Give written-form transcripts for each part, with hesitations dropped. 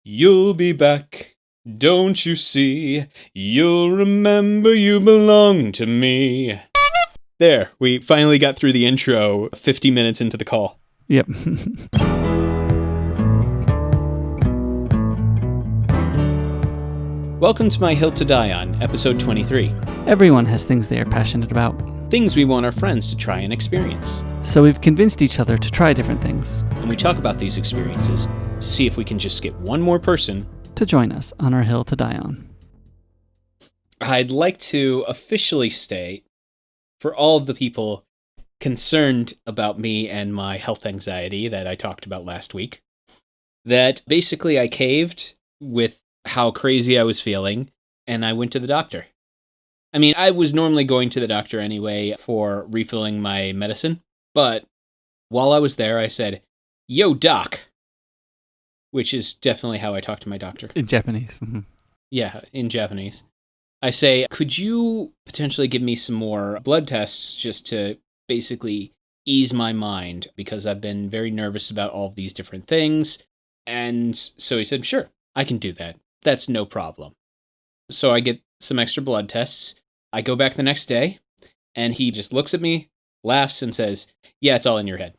You'll be back, don't you see? You'll remember you belong to me. There, we finally got through the intro 50 minutes into the call. Yep. Welcome to My Hill to Die On, episode 23. Everyone has things they are passionate about. Things we want our friends to try and experience. So we've convinced each other to try different things. And we talk about these experiences to see if we can just get one more person to join us on our hill to die on. I'd like to officially state, for all of the people concerned about me and my health anxiety that I talked about last week, that basically I caved with how crazy I was feeling, and I went to the doctor. I mean, I was normally going to the doctor anyway for refilling my medicine, but while I was there, I said, "Yo, doc," which is definitely how I talk to my doctor. In Japanese. Mm-hmm. Yeah, in Japanese. I say, could you potentially give me some more blood tests just to basically ease my mind, because I've been very nervous about all of these different things. And so he said, sure, I can do that. That's no problem. So I get some extra blood tests. I go back the next day, and he just looks at me, laughs, and says, yeah, it's all in your head.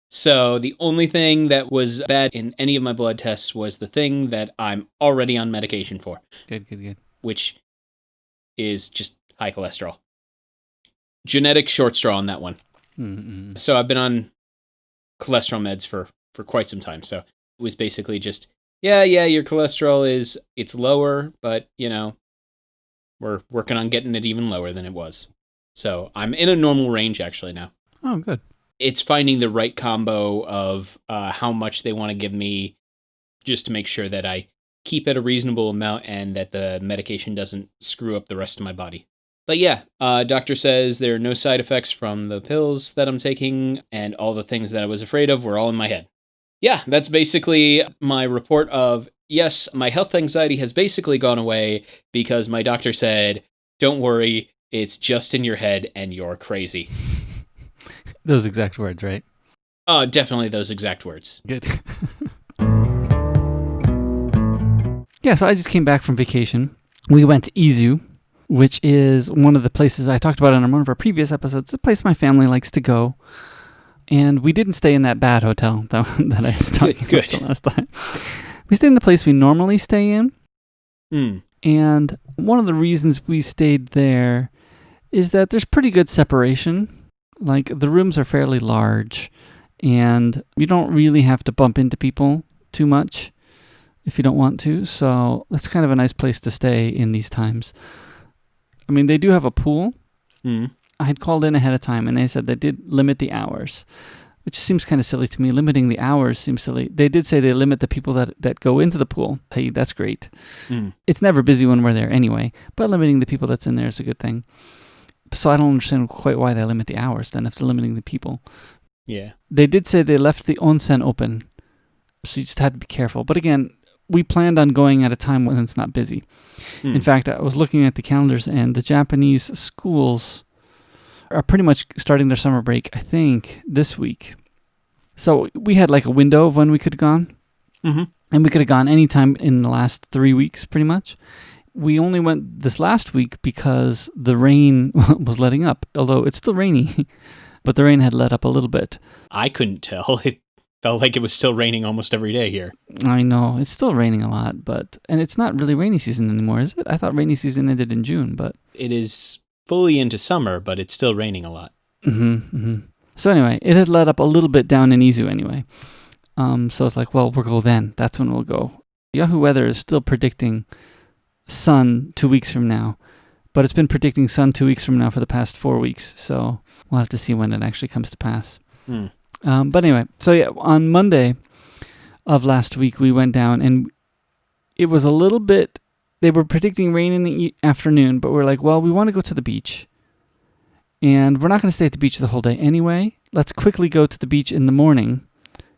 So the only thing that was bad in any of my blood tests was the thing that I'm already on medication for. Good. Which is just high cholesterol. Genetic short straw on that one. Mm-mm. So I've been on cholesterol meds for quite some time. So it was basically just, yeah, your cholesterol it's lower, but, we're working on getting it even lower than it was. So I'm in a normal range actually now. Oh, good. It's finding the right combo of how much they want to give me just to make sure that I keep it a reasonable amount and that the medication doesn't screw up the rest of my body. But yeah, doctor says there are no side effects from the pills that I'm taking, and all the things that I was afraid of were all in my head. Yeah, that's basically my report of, yes, my health anxiety has basically gone away because my doctor said, don't worry, it's just in your head and you're crazy. Those exact words, right? Definitely those exact words. Good. Yeah, so I just came back from vacation. We went to Izu, which is one of the places I talked about in one of our previous episodes. It's a place my family likes to go. And we didn't stay in that bad hotel that I was talking about the last time. We stayed in the place we normally stay in. Mm. And one of the reasons we stayed there is that there's pretty good separation. Like, the rooms are fairly large, and you don't really have to bump into people too much if you don't want to. So that's kind of a nice place to stay in these times. I mean, they do have a pool. Mm. I had called in ahead of time, and they said they did limit the hours, which seems kind of silly to me. Limiting the hours seems silly. They did say they limit the people that go into the pool. Hey, that's great. Mm. It's never busy when we're there anyway, but limiting the people that's in there is a good thing. So I don't understand quite why they limit the hours then if they're limiting the people. Yeah. They did say they left the onsen open, so you just had to be careful. But again, we planned on going at a time when it's not busy. In fact, I was looking at the calendars, and the Japanese schools are pretty much starting their summer break, I think, this week. So we had like a window of when we could have gone. Mm-hmm. And we could have gone anytime in the last 3 weeks, pretty much. We only went this last week because the rain was letting up, although it's still rainy, but the rain had let up a little bit. I couldn't tell. It felt like it was still raining almost every day here. I know, it's still raining a lot, and it's not really rainy season anymore, is it? I thought rainy season ended in June, but... It is fully into summer, but it's still raining a lot. So anyway, it had let up a little bit down in Izu anyway. So it's like, well, we'll go then. That's when we'll go. Yahoo Weather is still predicting sun 2 weeks from now, but it's been predicting sun 2 weeks from now for the past 4 weeks, so we'll have to see when it actually comes to pass. But anyway, so yeah, on Monday of last week, we went down, and it was a little bit, they were predicting rain in the afternoon, but we're like, well, we want to go to the beach, and we're not going to stay at the beach the whole day anyway. Let's quickly go to the beach in the morning,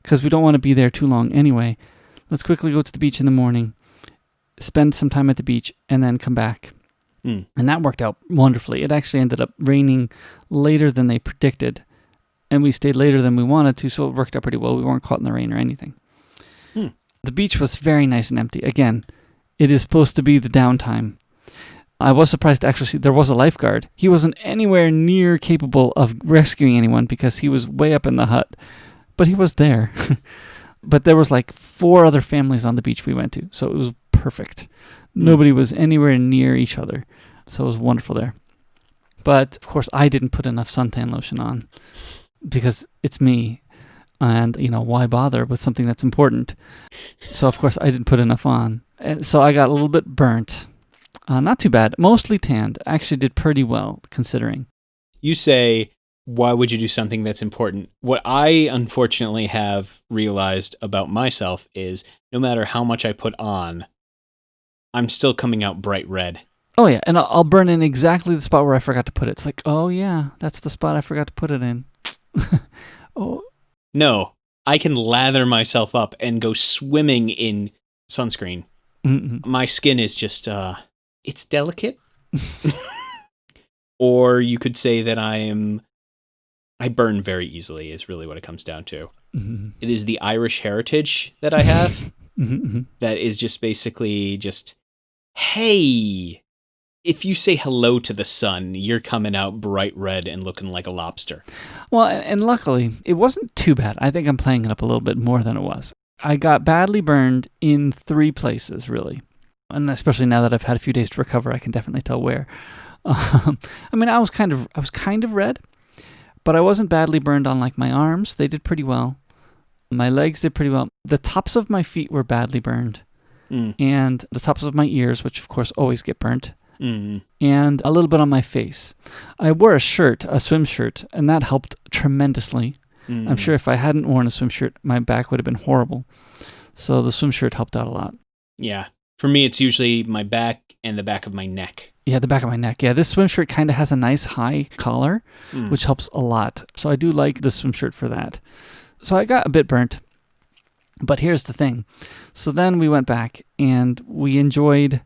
because we don't want to be there too long anyway. Let's quickly go to the beach in the morning, spend some time at the beach, and then come back. And that worked out wonderfully. It actually ended up raining later than they predicted, and we stayed later than we wanted to, so it worked out pretty well. We weren't caught in the rain or anything. The beach was very nice and empty. Again, it is supposed to be the downtime. I was surprised to actually see there was a lifeguard. He wasn't anywhere near capable of rescuing anyone because he was way up in the hut, but he was there. But there was like 4 other families on the beach we went to, so it was perfect. Nobody was anywhere near each other, so it was wonderful there. But, of course, I didn't put enough suntan lotion on because it's me. And, why bother with something that's important? So, of course, I didn't put enough on. And so I got a little bit burnt. Not too bad. Mostly tanned. Actually did pretty well, considering. You say, why would you do something that's important? What I unfortunately have realized about myself is no matter how much I put on, I'm still coming out bright red. Oh, yeah. And I'll burn in exactly the spot where I forgot to put it. It's like, oh, yeah, that's the spot I forgot to put it in. Oh. No, I can lather myself up and go swimming in sunscreen. Mm-mm. My skin is just, it's delicate. Or you could say that I burn very easily is really what it comes down to. Mm-hmm. It is the Irish heritage that I have Mm-hmm. that is just basically just, hey, if you say hello to the sun, you're coming out bright red and looking like a lobster. Well, and luckily, it wasn't too bad. I think I'm playing it up a little bit more than it was. I got badly burned in 3 places, really. And especially now that I've had a few days to recover, I can definitely tell where. I was kind of red, but I wasn't badly burned on like my arms. They did pretty well. My legs did pretty well. The tops of my feet were badly burned. And the tops of my ears, which of course always get burnt. And a little bit on my face. I wore a swim shirt, and that helped tremendously. I'm sure if I hadn't worn a swim shirt, my back would have been horrible. So the swim shirt helped out a lot. Yeah. For me, it's usually my back and the back of my neck. Yeah, the back of my neck. Yeah, this swim shirt kind of has a nice high collar, which helps a lot. So I do like the swim shirt for that. So I got a bit burnt. But here's the thing. So then we went back, and we enjoyed...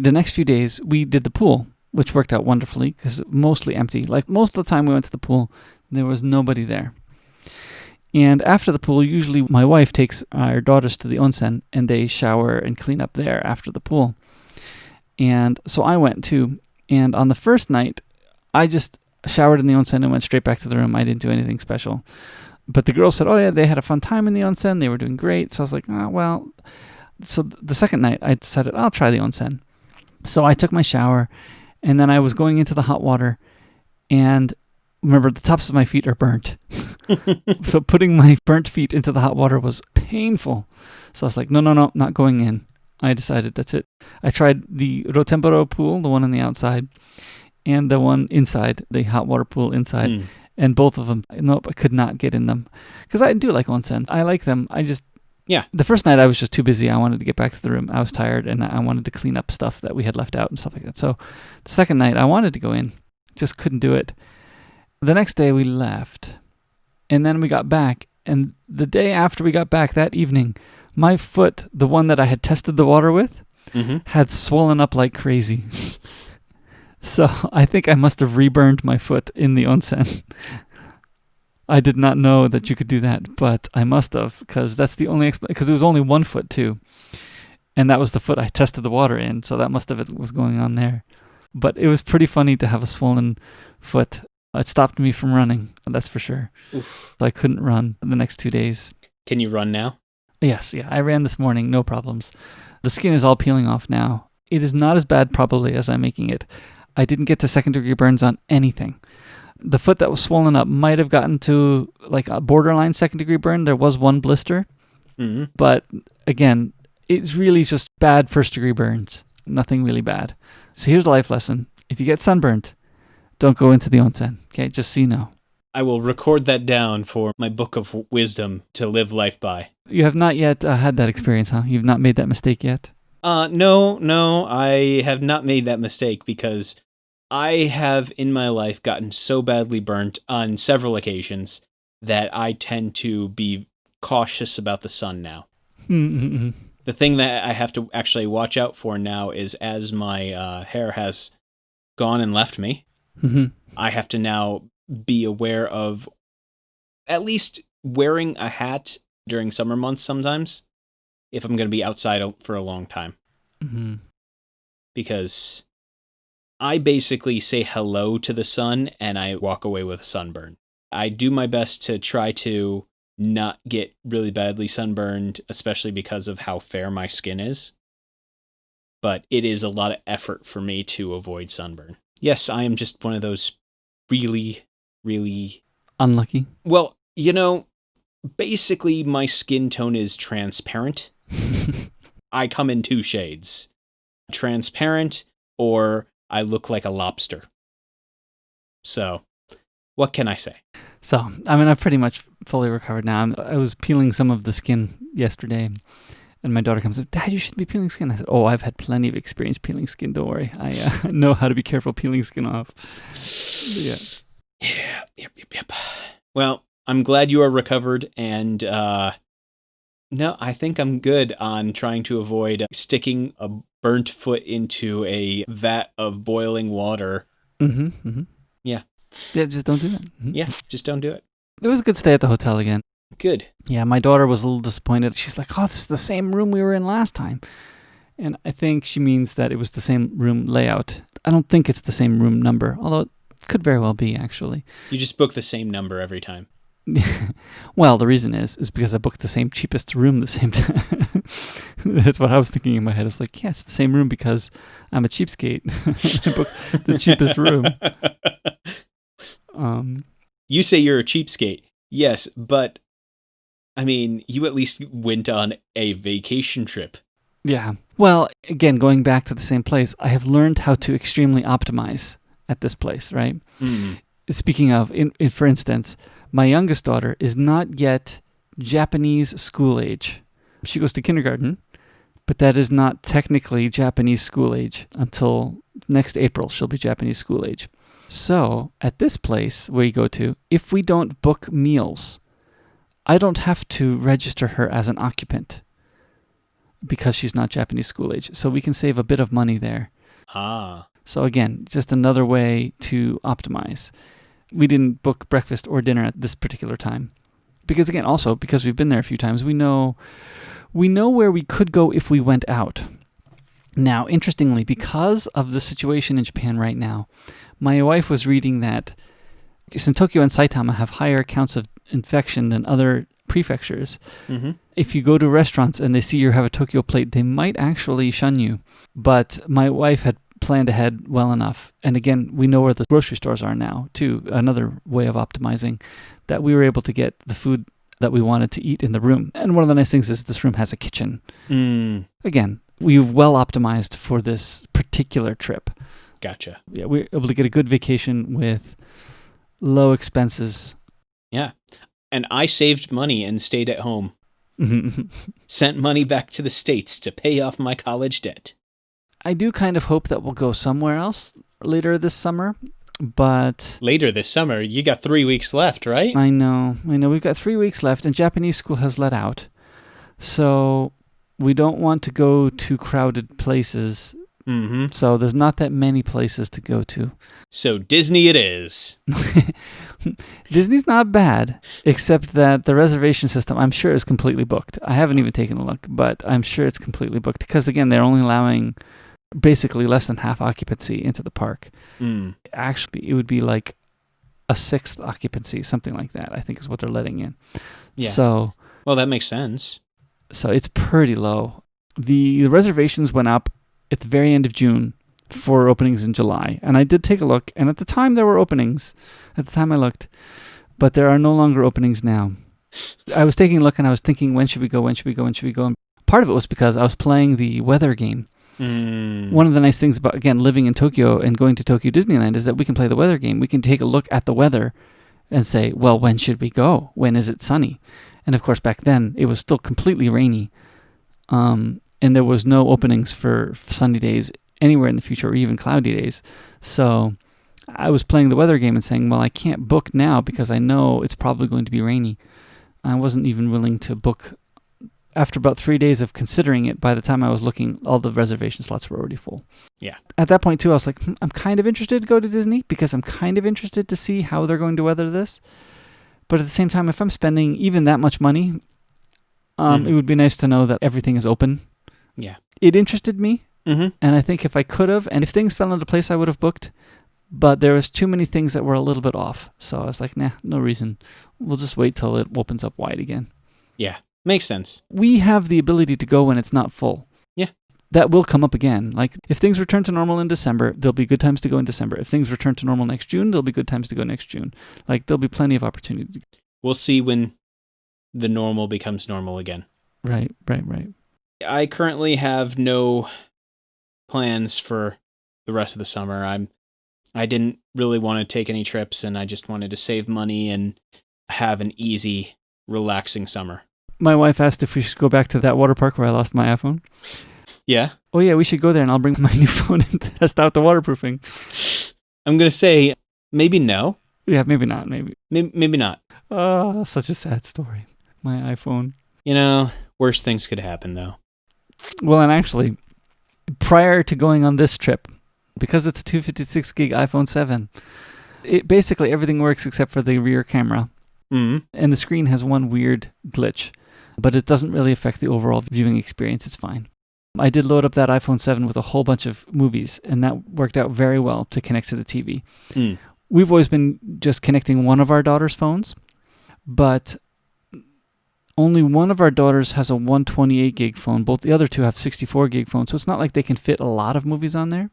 The next few days, we did the pool, which worked out wonderfully because mostly empty. Like most of the time we went to the pool, there was nobody there. And after the pool, usually my wife takes our daughters to the onsen, and they shower and clean up there after the pool. And so I went too. And on the first night, I just showered in the onsen and went straight back to the room. I didn't do anything special. But the girls said, oh yeah, they had a fun time in the onsen. They were doing great. So I was like, oh, well. So the second night, I decided I'll try the onsen. So I took my shower, and then I was going into the hot water, and remember, the tops of my feet are burnt. So putting my burnt feet into the hot water was painful. So I was like, no, not going in. I decided that's it. I tried the Rotembaro pool, the one on the outside, and the one inside, the hot water pool inside, and both of them, nope, I could not get in them. Because I do like onsen. I like them. Yeah. The first night I was just too busy. I wanted to get back to the room. I was tired, and I wanted to clean up stuff that we had left out and stuff like that. So the second night I wanted to go in, just couldn't do it. The next day we left, and then we got back. And the day after we got back that evening, my foot, the one that I had tested the water with, had swollen up like crazy. So I think I must have reburned my foot in the onsen. I did not know that you could do that, but I must have, because that's the only because it was only 1 foot too, and that was the foot I tested the water in, so that must have it was going on there. But it was pretty funny to have a swollen foot. It stopped me from running, that's for sure. Oof. So I couldn't run the next 2 days. Can you run now? Yes, yeah, I ran this morning, no problems. The skin is all peeling off now. It is not as bad probably as I'm making it. I didn't get to 2nd-degree burns on anything. The foot that was swollen up might have gotten to like a borderline 2nd-degree burn. There was 1 blister. But again, it's really just bad 1st-degree burns. Nothing really bad. So here's the life lesson. If you get sunburned, don't go into the onsen. Okay, just so you know. I will record that down for my book of wisdom to live life by. You have not yet had that experience, huh? You've not made that mistake yet? No, I have not made that mistake because I have in my life gotten so badly burnt on several occasions that I tend to be cautious about the sun now. The thing that I have to actually watch out for now is as my hair has gone and left me, I have to now be aware of at least wearing a hat during summer months sometimes. if I'm going to be outside for a long time. Mm-hmm. Because I basically say hello to the sun and I walk away with sunburn. I do my best to try to not get really badly sunburned, especially because of how fair my skin is. But it is a lot of effort for me to avoid sunburn. Yes, I am just one of those really, really... unlucky. Well, basically my skin tone is transparent. I come in 2 shades. Transparent, or I look like a lobster. So, what can I say? So, I mean, I've pretty much fully recovered now. I was peeling some of the skin yesterday, and my daughter comes up, Dad, you should be peeling skin. I said, oh, I've had plenty of experience peeling skin. Don't worry. I know how to be careful peeling skin off. Yeah. Yep. Well, I'm glad you are recovered, and no, I think I'm good on trying to avoid sticking a burnt foot into a vat of boiling water. Mm-hmm. Yeah, just don't do that. Mm-hmm. Yeah, just don't do it. It was a good stay at the hotel again. Good. Yeah, my daughter was a little disappointed. She's like, oh, this is the same room we were in last time. And I think she means that it was the same room layout. I don't think it's the same room number, although it could very well be, actually. You just book the same number every time. Well, the reason is because I booked the same cheapest room the same time. That's what I was thinking in my head. It's like, yeah, it's the same room because I'm a cheapskate. I booked the cheapest room. You say you're a cheapskate. Yes, but I mean, you at least went on a vacation trip. Yeah. Well, again, going back to the same place, I have learned how to extremely optimize at this place, right? Mm. Speaking of, for instance, my youngest daughter is not yet Japanese school age. She goes to kindergarten, but that is not technically Japanese school age. Until next April, she'll be Japanese school age. So at this place where you go to, if we don't book meals, I don't have to register her as an occupant because she's not Japanese school age. So we can save a bit of money there. Ah. So again, just another way to optimize. We didn't book breakfast or dinner at this particular time. Because again, also, because we've been there a few times, we know where we could go if we went out. Now, interestingly, because of the situation in Japan right now, my wife was reading that since Tokyo and Saitama have higher counts of infection than other prefectures, mm-hmm. If you go to restaurants and they see you have a Tokyo plate, they might actually shun you. But my wife had planned ahead well enough. And again, we know where the grocery stores are now, too. Another way of optimizing, that we were able to get the food that we wanted to eat in the room. And one of the nice things is this room has a kitchen. Mm. Again, we've well optimized for this particular trip. Gotcha. Yeah, we were able to get a good vacation with low expenses. Yeah. And I saved money and stayed at home. Sent money back to the States to pay off my college debt. I do kind of hope that we'll go somewhere else later this summer, but... Later this summer? You got 3 weeks left, right? I know. We've got 3 weeks left, and Japanese school has let out. So we don't want to go to crowded places. Mm-hmm. So there's not that many places to go to. So Disney it is. Disney's not bad, except that the reservation system, I'm sure, is completely booked. I haven't even taken a look, but I'm sure it's completely booked because, again, they're only allowing basically less than half occupancy into the park. Mm. Actually, it would be like a sixth occupancy, something like that, I think is what they're letting in. Yeah. So, well, that makes sense. So it's pretty low. The reservations went up at the very end of June for openings in July. And I did take a look, and at the time there were openings. At the time I looked. But there are no longer openings now. I was taking a look and I was thinking, when should we go? And part of it was because I was playing the weather game. Mm. One of the nice things about, again, living in Tokyo and going to Tokyo Disneyland is that we can play the weather game. We can take a look at the weather and say, well, when should we go? When is it sunny? And of course, back then, it was still completely rainy. And there was no openings for sunny days anywhere in the future, or even cloudy days. So I was playing the weather game and saying, well, I can't book now because I know it's probably going to be rainy. I wasn't even willing to book. After about 3 days of considering it, by the time I was looking, all the reservation slots were already full. Yeah. At that point, too, I was like, I'm kind of interested to go to Disney because I'm kind of interested to see how they're going to weather this. But at the same time, if I'm spending even that much money, It would be nice to know that everything is open. Yeah. It interested me, Mm-hmm. and I think if I could have, and if things fell into place, I would have booked. But there was too many things that were a little bit off. So I was like, nah, no reason. We'll just wait till it opens up wide again. Yeah, makes sense. We have the ability to go when it's not full. Yeah. That will come up again. Like, if things return to normal in December, there'll be good times to go in December. If things return to normal next June, there'll be good times to go next June. Like, there'll be plenty of opportunity. We'll see when the normal becomes normal again. Right. I currently have no plans for the rest of the summer. I didn't really want to take any trips, and I just wanted to save money and have an easy, relaxing summer. My wife asked if we should go back to that water park where I lost my iPhone. Yeah? Oh yeah, we should go there, and I'll bring my new phone and test out the waterproofing. I'm going to say maybe no. Yeah, maybe not. Maybe not. Oh, such a sad story. My iPhone. Worse things could happen, though. Well, and actually, prior to going on this trip, because it's a 256 gig iPhone 7, it basically everything works except for the rear camera. Mm-hmm. And the screen has one weird glitch, but it doesn't really affect the overall viewing experience. It's fine. I did load up that iPhone 7 with a whole bunch of movies, and that worked out very well to connect to the TV. Mm. We've always been just connecting one of our daughter's phones, but only one of our daughters has a 128 gig phone. Both the other two have 64 gig phones, so it's not like they can fit a lot of movies on there.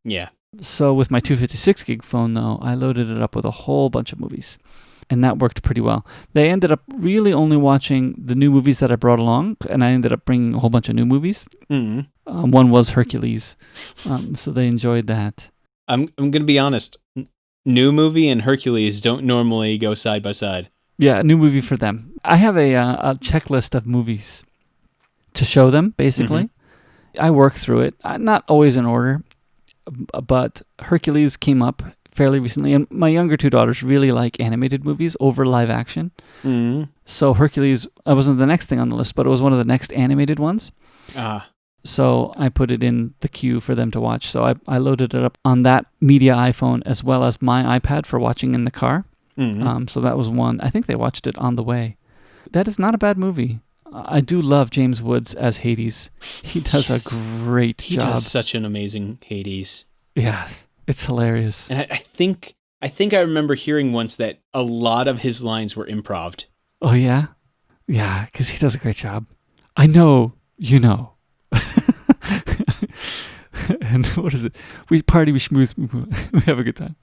Yeah. So with my 256 gig phone, though, I loaded it up with a whole bunch of movies, and that worked pretty well. They ended up really only watching the new movies that I brought along, and I ended up bringing a whole bunch of new movies. Mm-hmm. One was Hercules, so they enjoyed that. I'm going to be honest. New movie and Hercules don't normally go side by side. Yeah, a new movie for them. I have a checklist of movies to show them, basically. Mm-hmm. I work through it, not always in order, but Hercules came up fairly recently, and my younger two daughters really like animated movies over live action. Mm-hmm. So Hercules, I wasn't the next thing on the list, but it was one of the next animated ones. So I put it in the queue for them to watch. So I loaded it up on that media iPhone as well as my iPad for watching in the car. Mm-hmm. So that was one. I think they watched it on the way. That is not a bad movie. I do love James Woods as Hades. He does a great job. He does such an amazing Hades. Yeah, it's hilarious. And I think I remember hearing once that a lot of his lines were improv'd. Oh, yeah? Yeah, because he does a great job. I know, you know. And what is it? We party, we schmooze, we have a good time.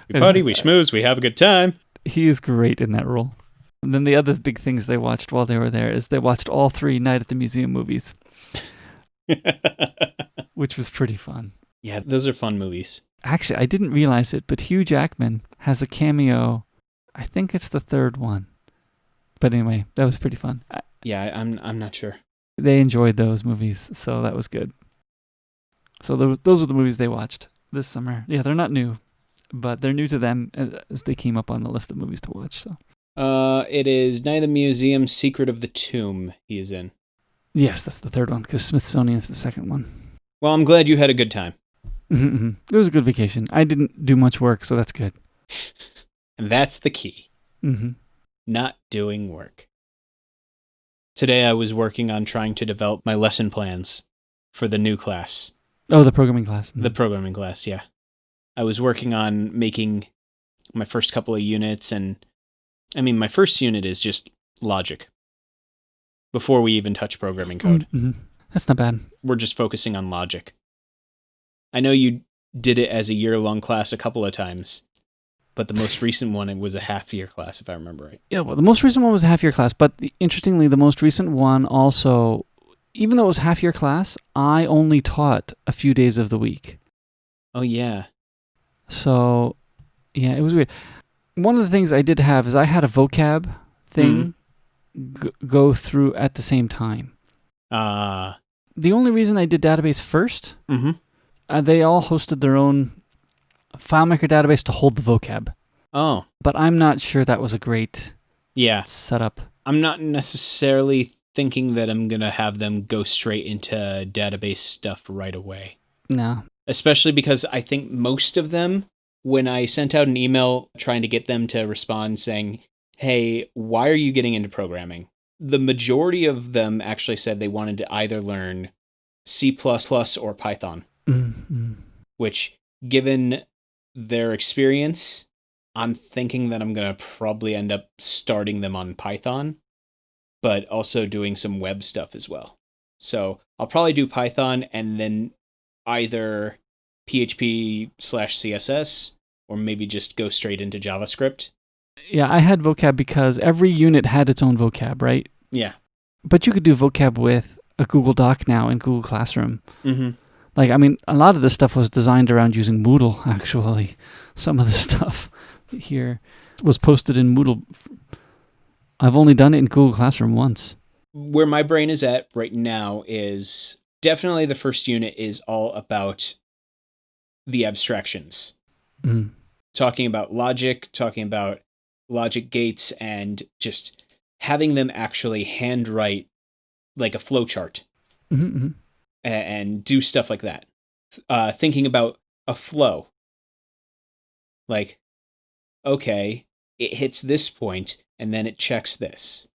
We party, we schmooze, we have a good time. He is great in that role. And then the other big things they watched while they were there is they watched all 3 Night at the Museum movies, which was pretty fun. Yeah, those are fun movies. Actually, I didn't realize it, but Hugh Jackman has a cameo. I think it's the 3rd one. But anyway, that was pretty fun. Yeah, I'm not sure. They enjoyed those movies, so that was good. So those were the movies they watched this summer. Yeah, they're not new, but they're new to them as they came up on the list of movies to watch. So, it is Night of the Museum, Secret of the Tomb he is in. Yes, that's the 3rd one, because Smithsonian's the 2nd one. Well, I'm glad you had a good time. Mm-hmm. It was a good vacation. I didn't do much work, so that's good. And that's the key. Mm-hmm. Not doing work. Today I was working on trying to develop my lesson plans for the new class. Oh, the programming class. Mm-hmm. The programming class, yeah. I was working on making my first couple of units, and I mean, my first unit is just logic. Before we even touch programming code. Mm-hmm. That's not bad. We're just focusing on logic. I know you did it as a year-long class a couple of times, but the most recent one, it was a half-year class, if I remember right. Yeah, well, the most recent one was a half-year class, but interestingly, the most recent one also, even though it was half-year class, I only taught a few days of the week. Oh, yeah. So, yeah, it was weird. One of the things I did have is I had a vocab thing go through at the same time. The only reason I did database first, they all hosted their own FileMaker database to hold the vocab. Oh. But I'm not sure that was a great setup. I'm not necessarily thinking that I'm going to have them go straight into database stuff right away. No. Especially because I think most of them, when I sent out an email trying to get them to respond saying, hey, why are you getting into programming? the majority of them actually said they wanted to either learn C++ or Python, which, given their experience, I'm thinking that I'm going to probably end up starting them on Python, but also doing some web stuff as well. So I'll probably do Python and then either PHP/CSS or maybe just go straight into JavaScript. Yeah, I had vocab because every unit had its own vocab, right? Yeah. But you could do vocab with a Google Doc now in Google Classroom. Mm-hmm. Like, I mean, a lot of this stuff was designed around using Moodle, actually. Some of the stuff here was posted in Moodle. I've only done it in Google Classroom once. Where my brain is at right now is definitely the first unit is all about the abstractions. Mm. Talking about logic gates, and just having them actually handwrite like a flowchart. Mm-hmm. And do stuff like that. Thinking about a flow. Like, okay, it hits this point, and then it checks this.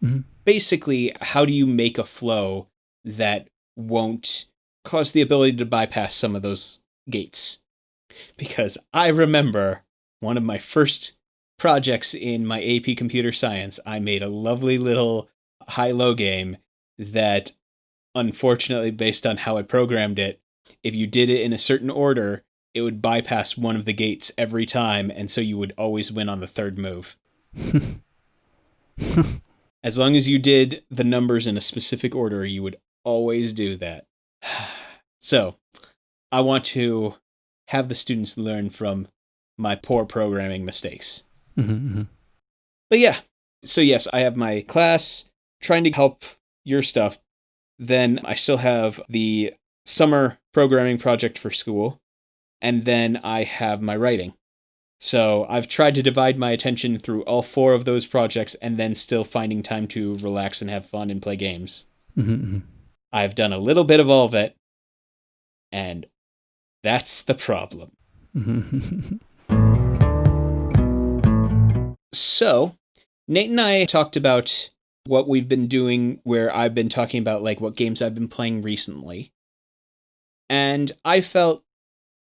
Mm-hmm. Basically, how do you make a flow that won't cause the ability to bypass some of those gates? Because I remember one of my first projects in my AP Computer Science, I made a lovely little high-low game that, unfortunately, based on how I programmed it, if you did it in a certain order, it would bypass one of the gates every time, and so you would always win on the third move. As long as you did the numbers in a specific order, you would always do that. So, I want to have the students learn from my poor programming mistakes. Mm-hmm. But yeah, so yes, I have my class trying to help your stuff. Then I still have the summer programming project for school, and then I have my writing. So I've tried to divide my attention through all 4 of those projects and then still finding time to relax and have fun and play games. Mm-hmm. I've done a little bit of all of it, and that's the problem. Mm-hmm. So, Nate and I talked about what we've been doing, where I've been talking about like what games I've been playing recently. And I felt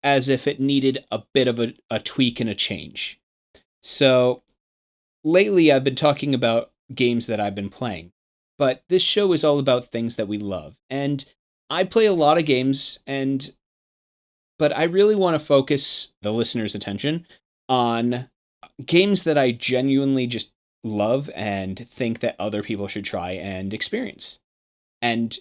as if it needed a bit of a tweak and a change. So lately I've been talking about games that I've been playing, but this show is all about things that we love. And I play a lot of games, but I really want to focus the listener's attention on games that I genuinely just love and think that other people should try and experience. And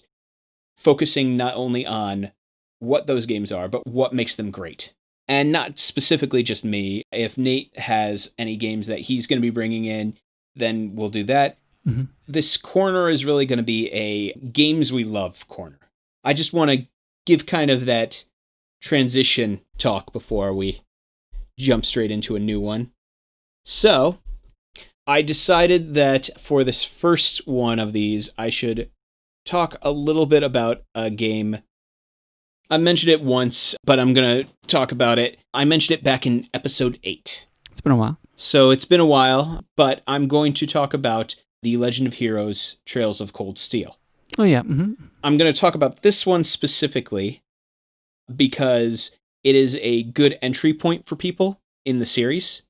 focusing not only on what those games are, but what makes them great. And not specifically just me. If Nate has any games that he's going to be bringing in, then we'll do that. Mm-hmm. This corner is really going to be a games we love corner. I just want to give kind of that transition talk before we jump straight into a new one. So, I decided that for this first one of these, I should talk a little bit about a game. I mentioned it once, but I'm going to talk about it. I mentioned it back in episode 8. It's been a while. So it's been a while, but I'm going to talk about The Legend of Heroes, Trails of Cold Steel. Oh, yeah. Mm-hmm. I'm going to talk about this one specifically because it is a good entry point for people in the series.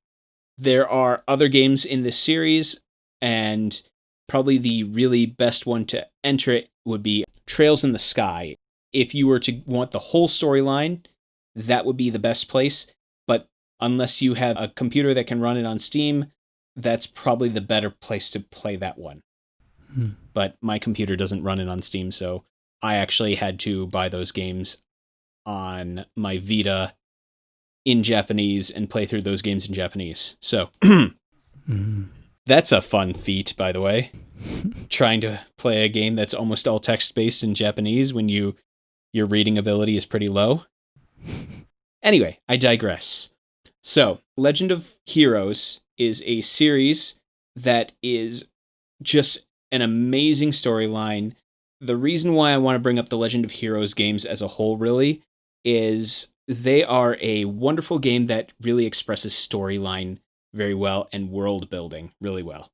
There are other games in this series, and probably the really best one to enter it would be Trails in the Sky. If you were to want the whole storyline, that would be the best place. But unless you have a computer that can run it on Steam, that's probably the better place to play that one. But my computer doesn't run it on Steam, so I actually had to buy those games on my Vita in Japanese and play through those games in Japanese. So that's a fun feat, by the way. Trying to play a game that's almost all text-based in Japanese when your reading ability is pretty low. Anyway, I digress. So, Legend of Heroes is a series that is just an amazing storyline. The reason why I want to bring up the Legend of Heroes games as a whole, really, is they are a wonderful game that really expresses storyline very well and world building really well.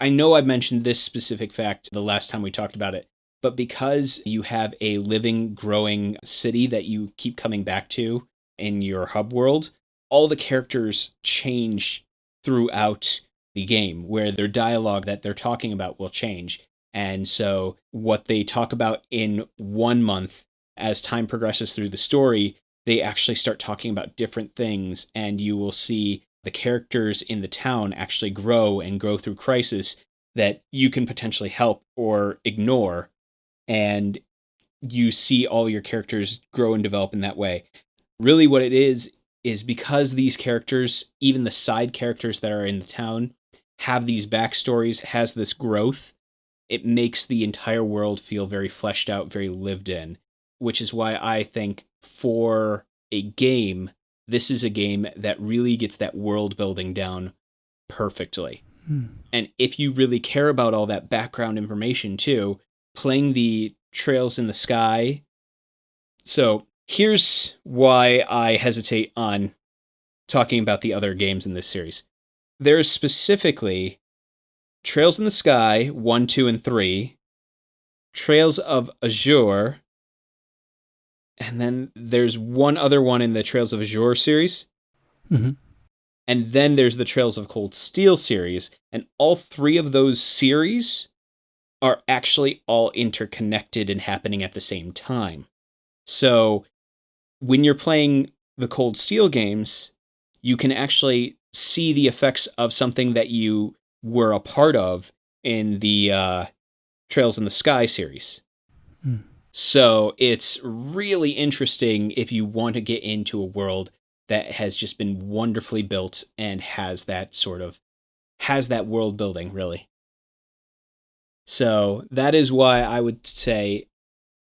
I know I mentioned this specific fact the last time we talked about it, but because you have a living, growing city that you keep coming back to in your hub world, all the characters change throughout the game, where their dialogue that they're talking about will change. And so what they talk about in 1 month, as time progresses through the story, they actually start talking about different things, and you will see the characters in the town actually grow and grow through crisis that you can potentially help or ignore. And you see all your characters grow and develop in that way. Really what it is because these characters, even the side characters that are in the town, have these backstories, has this growth, it makes the entire world feel very fleshed out, very lived in, which is why I think for a game, this is a game that really gets that world building down perfectly. And if you really care about all that background information too, playing the Trails in the Sky. So here's why I hesitate on talking about the other games in this series. There's specifically Trails in the Sky 1, 2, and 3, Trails of Azure, and then there's one other one in the Trails of Azure series. Mm-hmm. And then there's the Trails of Cold Steel series. And all 3 of those series are actually all interconnected and happening at the same time. So when you're playing the Cold Steel games, you can actually see the effects of something that you were a part of in the Trails in the Sky series. So it's really interesting if you want to get into a world that has just been wonderfully built and has that world building, really. So that is why I would say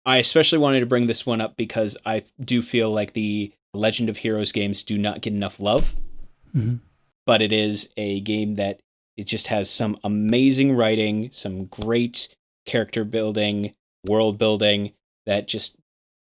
I especially wanted to bring this one up, because I do feel like the Legend of Heroes games do not get enough love. Mm-hmm. But it is a game that it just has some amazing writing, some great character building, world building that just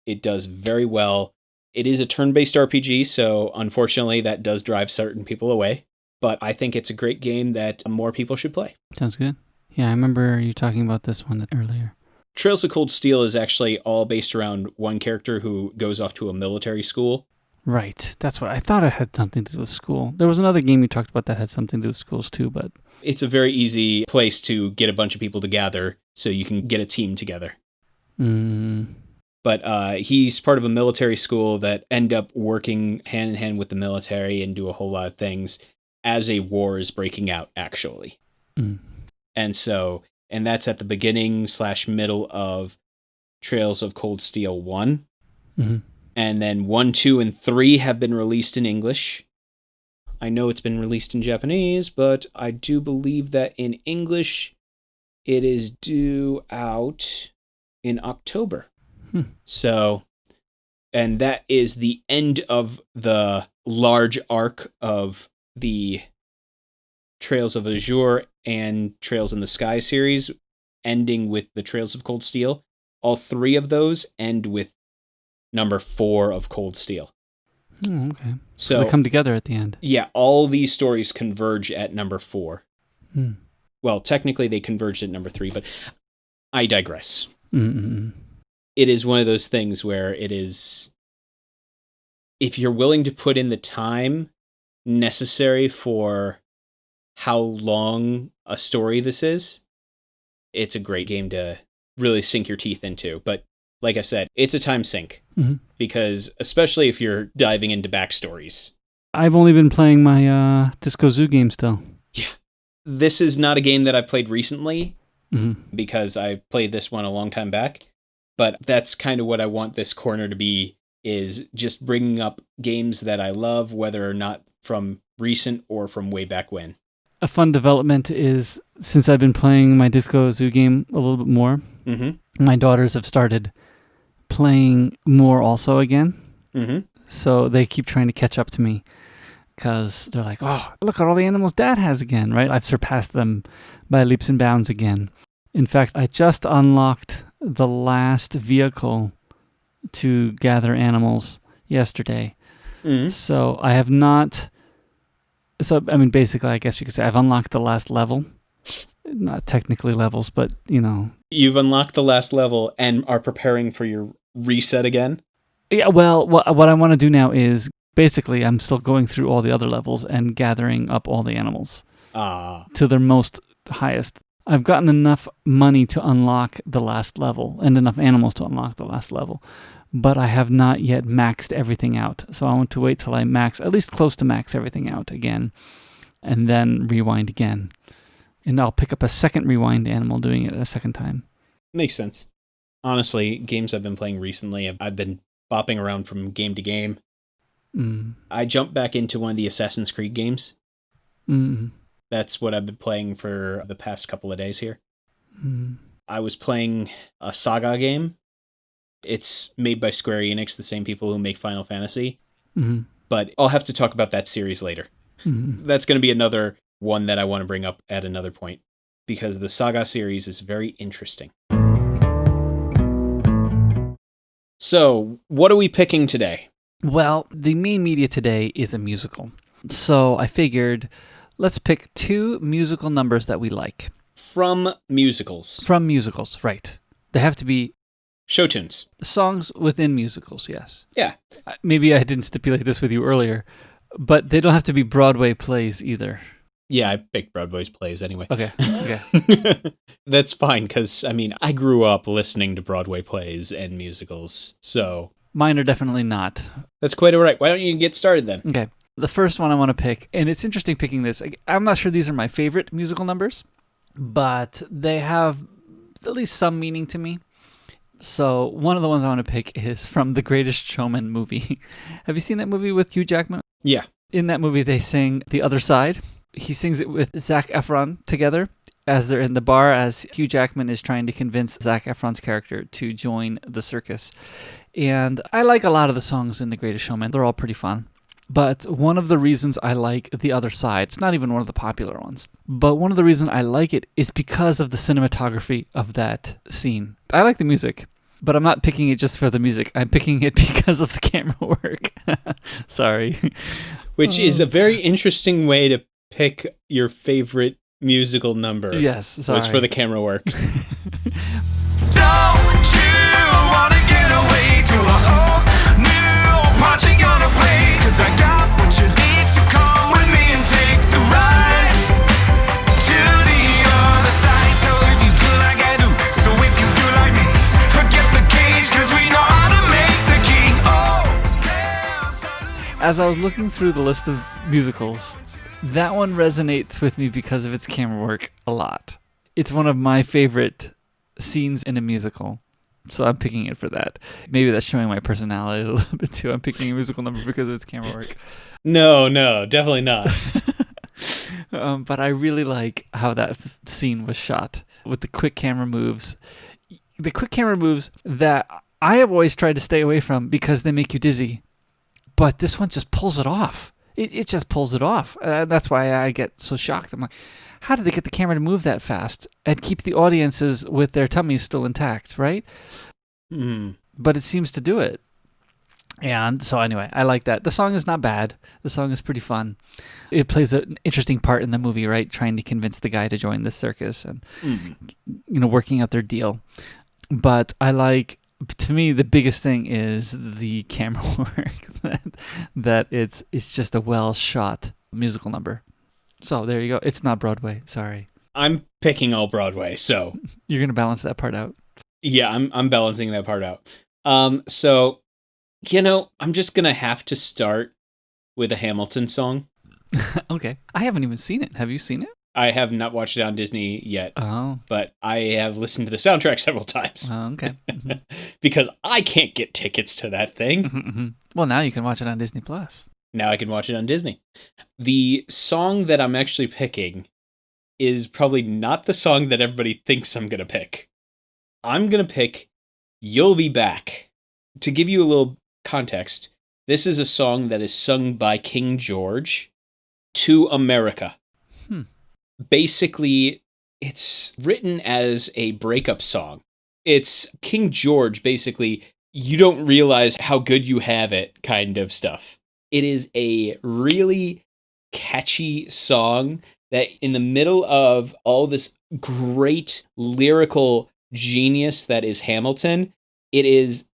it does very well. It is a turn-based RPG, so unfortunately that does drive certain people away. But I think it's a great game that more people should play. Sounds good. Yeah, I remember you talking about this one earlier. Trails of Cold Steel is actually all based around one character who goes off to a military school. Right. That's what I thought it had something to do with school. There was another game you talked about that had something to do with schools too, but... It's a very easy place to get a bunch of people together so you can get a team together. But he's part of a military school that end up working hand in hand with the military and do a whole lot of things as a war is breaking out, actually. And that's at the beginning / middle of Trails of Cold Steel 1. Mm-hmm. And then 1, 2, and 3 have been released in English. I know it's been released in Japanese, but I do believe that in English it is due out in October. So, and that is the end of the large arc of the Trails of Azure and Trails in the Sky series, ending with the Trails of Cold Steel. All 3 of those end with number 4 of Cold Steel. Oh, okay. So they come together at the end. Yeah, all these stories converge at number 4. Well, technically they converged at number 3, but I digress. It is one of those things where it is, if you're willing to put in the time necessary for how long a story this is, it's a great game to really sink your teeth into. But like I said, it's a time sink, because especially if you're diving into backstories. I've only been playing my Disco Zoo game still. Yeah. This is not a game that I played recently, because I played this one a long time back. But that's kind of what I want this corner to be, is just bringing up games that I love, whether or not from recent or from way back when. A fun development is, since I've been playing my Disco Zoo game a little bit more, my daughters have started playing more also again. So they keep trying to catch up to me, because they're like, oh, look at all the animals Dad has again, right? I've surpassed them by leaps and bounds again. In fact, I just unlocked the last vehicle to gather animals yesterday. So I have not... So, I mean, basically, I guess you could say I've unlocked the last level, not technically levels, but, You've unlocked the last level and are preparing for your reset again? Yeah, well, what I want to do now is, basically, I'm still going through all the other levels and gathering up all the animals to their most highest. I've gotten enough money to unlock the last level and enough animals to unlock the last level, but I have not yet maxed everything out. So I want to wait till I max, at least close to max everything out again, and then rewind again. And I'll pick up a second rewind animal doing it a second time. Makes sense. Honestly, games I've been playing recently, I've been bopping around from game to game. I jumped back into one of the Assassin's Creed games. That's what I've been playing for the past couple of days here. I was playing a Saga game. It's made by Square Enix, the same people who make Final Fantasy. But I'll have to talk about that series later. That's going to be another one that I want to bring up at another point, because the Saga series is very interesting. So, what are we picking today? Well, the main media today is a musical. So I figured, let's pick 2 musical numbers that we like. From musicals. From musicals, right. They have to be show tunes. Songs within musicals, yes. Yeah. Maybe I didn't stipulate this with you earlier, but they don't have to be Broadway plays either. Yeah, I picked Broadway's plays anyway. Okay. That's fine, because, I grew up listening to Broadway plays and musicals, so... Mine are definitely not. That's quite all right. Why don't you get started then? Okay. The first one I want to pick, and it's interesting picking this. I'm not sure these are my favorite musical numbers, but they have at least some meaning to me. So one of the ones I want to pick is from The Greatest Showman movie. Have you seen that movie with Hugh Jackman? Yeah. In that movie, they sing The Other Side. He sings it with Zac Efron together as they're in the bar, as Hugh Jackman is trying to convince Zac Efron's character to join the circus. And I like a lot of the songs in The Greatest Showman. They're all pretty fun. But one of the reasons I like The Other Side, it's not even one of the popular ones, but one of the reasons I like it is because of the cinematography of that scene. I like the music, but I'm not picking it just for the music. I'm picking it because of the camera work. Sorry. Which is a very interesting way to pick your favorite musical number. Yes, sorry. Was for the camera work. Don't you wanna get away to a whole new part you're gonna play? 'Cause I got what you need, so come with me and take the ride to the other side. So if you do like I do, so if you do like me, forget the cage, 'cause we know how to make the king. Oh, damn, suddenly. As I was looking through the list of musicals, that one resonates with me because of its camera work a lot. It's one of my favorite scenes in a musical, so I'm picking it for that. Maybe that's showing my personality a little bit too. I'm picking a musical number because of its camera work. No, definitely not. But I really like how that scene was shot with the quick camera moves. The quick camera moves that I have always tried to stay away from because they make you dizzy. But this one just pulls it off. It just pulls it off. That's why I get so shocked. I'm like, how did they get the camera to move that fast and keep the audiences with their tummies still intact, right? But it seems to do it. And so anyway, I like that. The song is not bad. The song is pretty fun. It plays an interesting part in the movie, right? Trying to convince the guy to join the circus and, working out their deal. But I like... To me, the biggest thing is the camera work, that it's just a well-shot musical number. So there you go. It's not Broadway. Sorry. I'm picking all Broadway, so... You're going to balance that part out? Yeah, I'm balancing that part out. So, I'm just going to have to start with a Hamilton song. Okay. I haven't even seen it. Have you seen it? I have not watched it on Disney yet, but I have listened to the soundtrack several times. Oh, okay. Because I can't get tickets to that thing. Well, now you can watch it on Disney+. Now I can watch it on Disney. The song that I'm actually picking is probably not the song that everybody thinks I'm going to pick. I'm going to pick You'll Be Back. To give you a little context, this is a song that is sung by King George to America. Basically, it's written as a breakup song. It's King George, basically, you don't realize how good you have it kind of stuff. It is a really catchy song that in the middle of all this great lyrical genius that is Hamilton, it is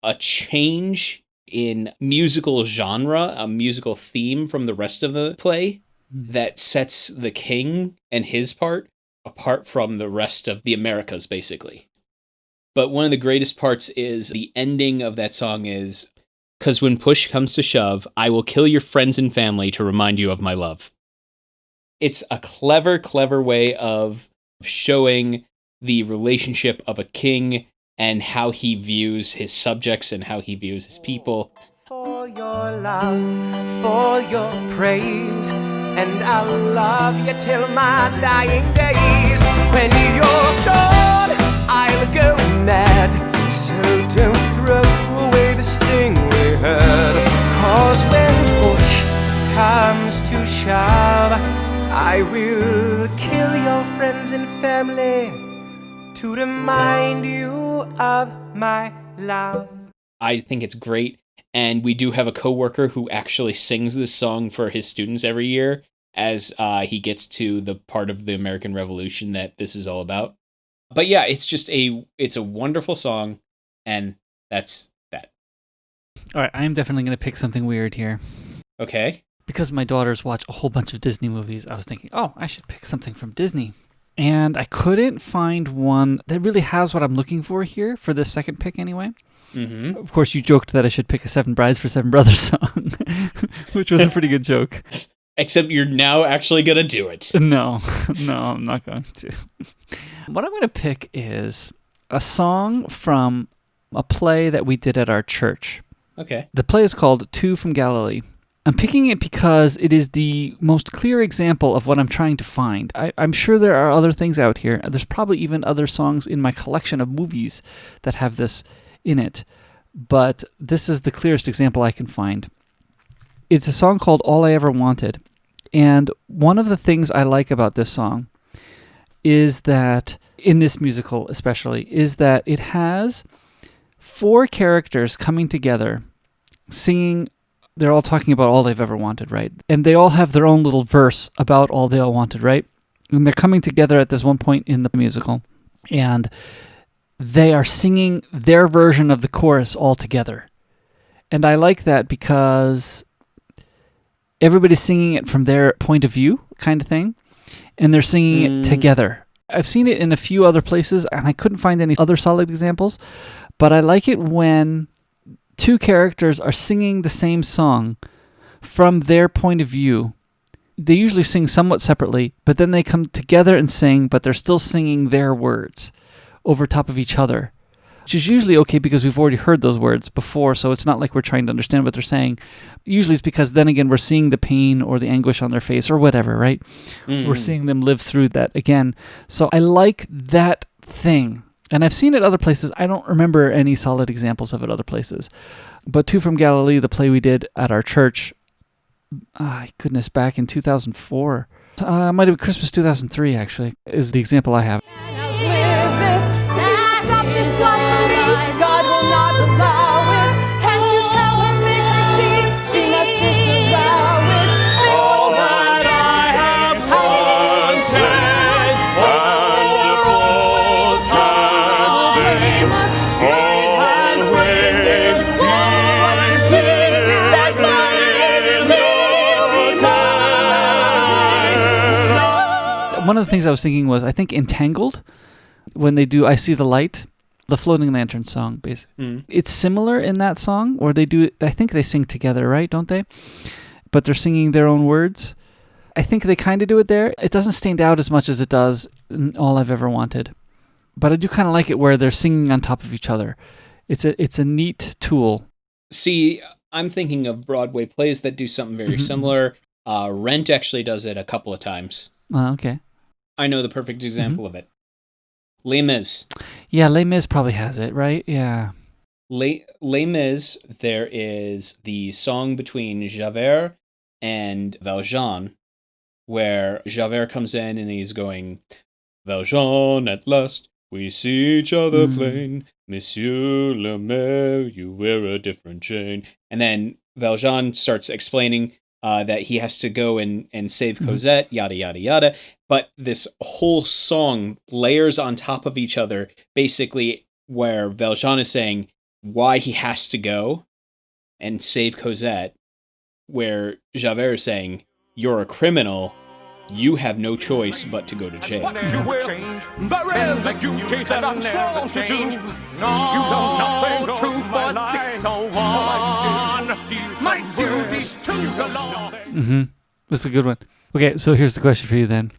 a change in musical genre, a musical theme from the rest of the play that sets the king and his part apart from the rest of the Americas, basically. But one of the greatest parts is the ending of that song is, "'Cause when push comes to shove, I will kill your friends and family to remind you of my love." It's a clever, clever way of showing the relationship of a king and how he views his subjects and how he views his people. For your love, for your praise, and I'll love you till my dying days. When you're gone, I'll go mad, so don't throw away this thing we had. 'Cause when push comes to shove, I will kill your friends and family to remind you of my love. I think it's great. And we do have a coworker who actually sings this song for his students every year as he gets to the part of the American Revolution that this is all about. But yeah, it's a wonderful song, and that's that. All right, I am definitely going to pick something weird here. Okay. Because my daughters watch a whole bunch of Disney movies, I was thinking, oh, I should pick something from Disney. And I couldn't find one that really has what I'm looking for here for this second pick anyway. Mm-hmm. Of course, you joked that I should pick a Seven Brides for Seven Brothers song, which was a pretty good joke. Except you're now actually going to do it. No, I'm not going to. What I'm going to pick is a song from a play that we did at our church. Okay. The play is called Two from Galilee. I'm picking it because it is the most clear example of what I'm trying to find. I'm sure there are other things out here. There's probably even other songs in my collection of movies that have this in it, but this is the clearest example I can find. It's a song called All I Ever Wanted, and one of the things I like about this song is that, in this musical especially, is that it has four characters coming together, singing. They're all talking about all they've ever wanted, right? And they all have their own little verse about all they all wanted, right? And they're coming together at this one point in the musical, and they are singing their version of the chorus all together. And I like that because everybody's singing it from their point of view, kind of thing, and they're singing it together. I've seen it in a few other places, and I couldn't find any other solid examples, but I like it when two characters are singing the same song from their point of view. They usually sing somewhat separately, but then they come together and sing, but they're still singing their words over top of each other, which is usually okay because we've already heard those words before, so it's not like we're trying to understand what they're saying. Usually it's because then again we're seeing the pain or the anguish on their face or whatever, right? We're seeing them live through that again. So I like that thing. And I've seen it other places. I don't remember any solid examples of it other places. But Two from Galilee, the play we did at our church, goodness, back in 2004. Might have been Christmas 2003, actually, is the example I have. Stop this blasphemy. God will not allow it. Can't you tell her, make her see? She must disavow it. All that I have wanted, wonderful time they must has waited that might. One of the things I was thinking was, I think Entangled, when they do I See the Light, the floating lantern song, basically. It's similar in that song, or they do, I think they sing together, right? Don't they? But they're singing their own words. I think they kind of do it there. It doesn't stand out as much as it does in All I've Ever Wanted. But I do kind of like it where they're singing on top of each other. It's a neat tool. See, I'm thinking of Broadway plays that do something very similar. Rent actually does it a couple of times. Okay. I know the perfect example of it. Les Mis. Yeah, Les Mis probably has it, right? Yeah. Les Mis, there is the song between Javert and Valjean, where Javert comes in and he's going, Valjean, at last, we see each other plain. Monsieur le Maire, you wear a different chain. And then Valjean starts explaining that he has to go and save Cosette, yada, yada, yada. But this whole song layers on top of each other, basically, where Valjean is saying why he has to go and save Cosette, where Javert is saying, you're a criminal, you have no choice but to go to jail. You will change. There is a duty that I'm sworn to do. No, you know nothing 24601. My duty's to the law. That's a good one. Okay, so here's the question for you then.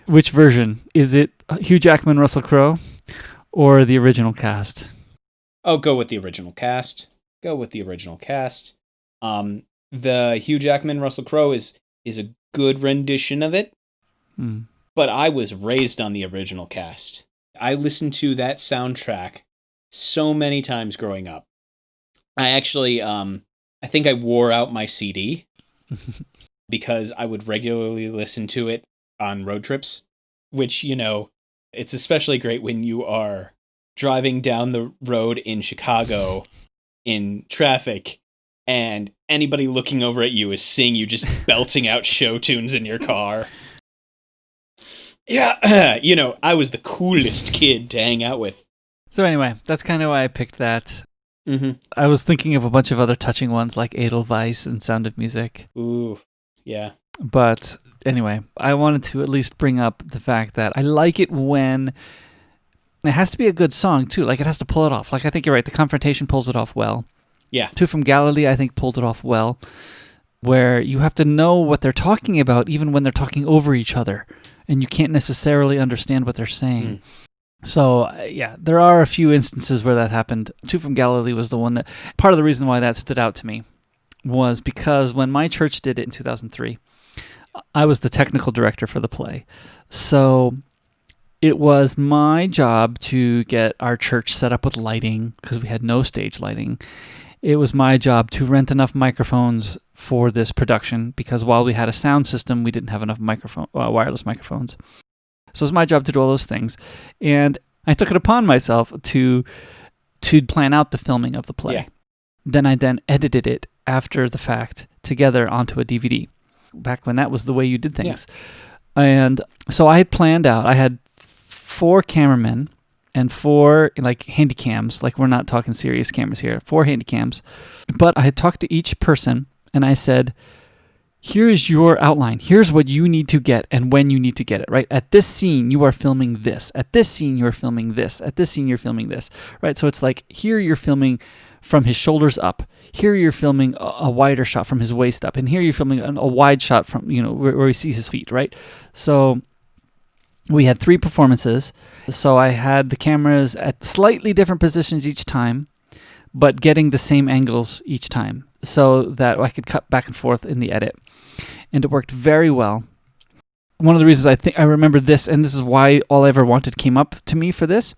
Which version? Is it Hugh Jackman, Russell Crowe, or the original cast? Oh, go with the original cast. The Hugh Jackman, Russell Crowe is a good rendition of it. But I was raised on the original cast. I listened to that soundtrack so many times growing up. I actually, I think I wore out my CD because I would regularly listen to it on road trips, which, it's especially great when you are driving down the road in Chicago in traffic and anybody looking over at you is seeing you just belting out show tunes in your car. Yeah, I was the coolest kid to hang out with. So anyway, that's kind of why I picked that. I was thinking of a bunch of other touching ones like Edelweiss and Sound of Music. Ooh, yeah. But anyway, I wanted to at least bring up the fact that I like it when it has to be a good song too. Like it has to pull it off. Like I think you're right. The Confrontation pulls it off well. Yeah. Two from Galilee, I think, pulled it off well. Where you have to know what they're talking about even when they're talking over each other. And you can't necessarily understand what they're saying. So, yeah, there are a few instances where that happened. Two from Galilee was the one that... Part of the reason why that stood out to me was because when my church did it in 2003, I was the technical director for the play. So it was my job to get our church set up with lighting, because we had no stage lighting. It was my job to rent enough microphones for this production, because while we had a sound system, we didn't have enough wireless microphones. So it was my job to do all those things. And I took it upon myself to plan out the filming of the play. Yeah. Then I edited it after the fact together onto a DVD, back when that was the way you did things. Yeah. And so I had planned out, I had 4 cameramen and 4 handy cams, we're not talking serious cameras here, 4 handy cams. But I had talked to each person and I said, here's your outline. Here's what you need to get and when you need to get it, right? At this scene, you are filming this. At this scene, you're filming this. At this scene, you're filming this, right? So it's here you're filming from his shoulders up. Here you're filming a wider shot from his waist up. And here you're filming a wide shot from, where he sees his feet, right? So we had 3 performances. So I had the cameras at slightly different positions each time, but getting the same angles each time so that I could cut back and forth in the edit. And it worked very well. One of the reasons I think I remember this, and this is why All I Ever Wanted came up to me for this,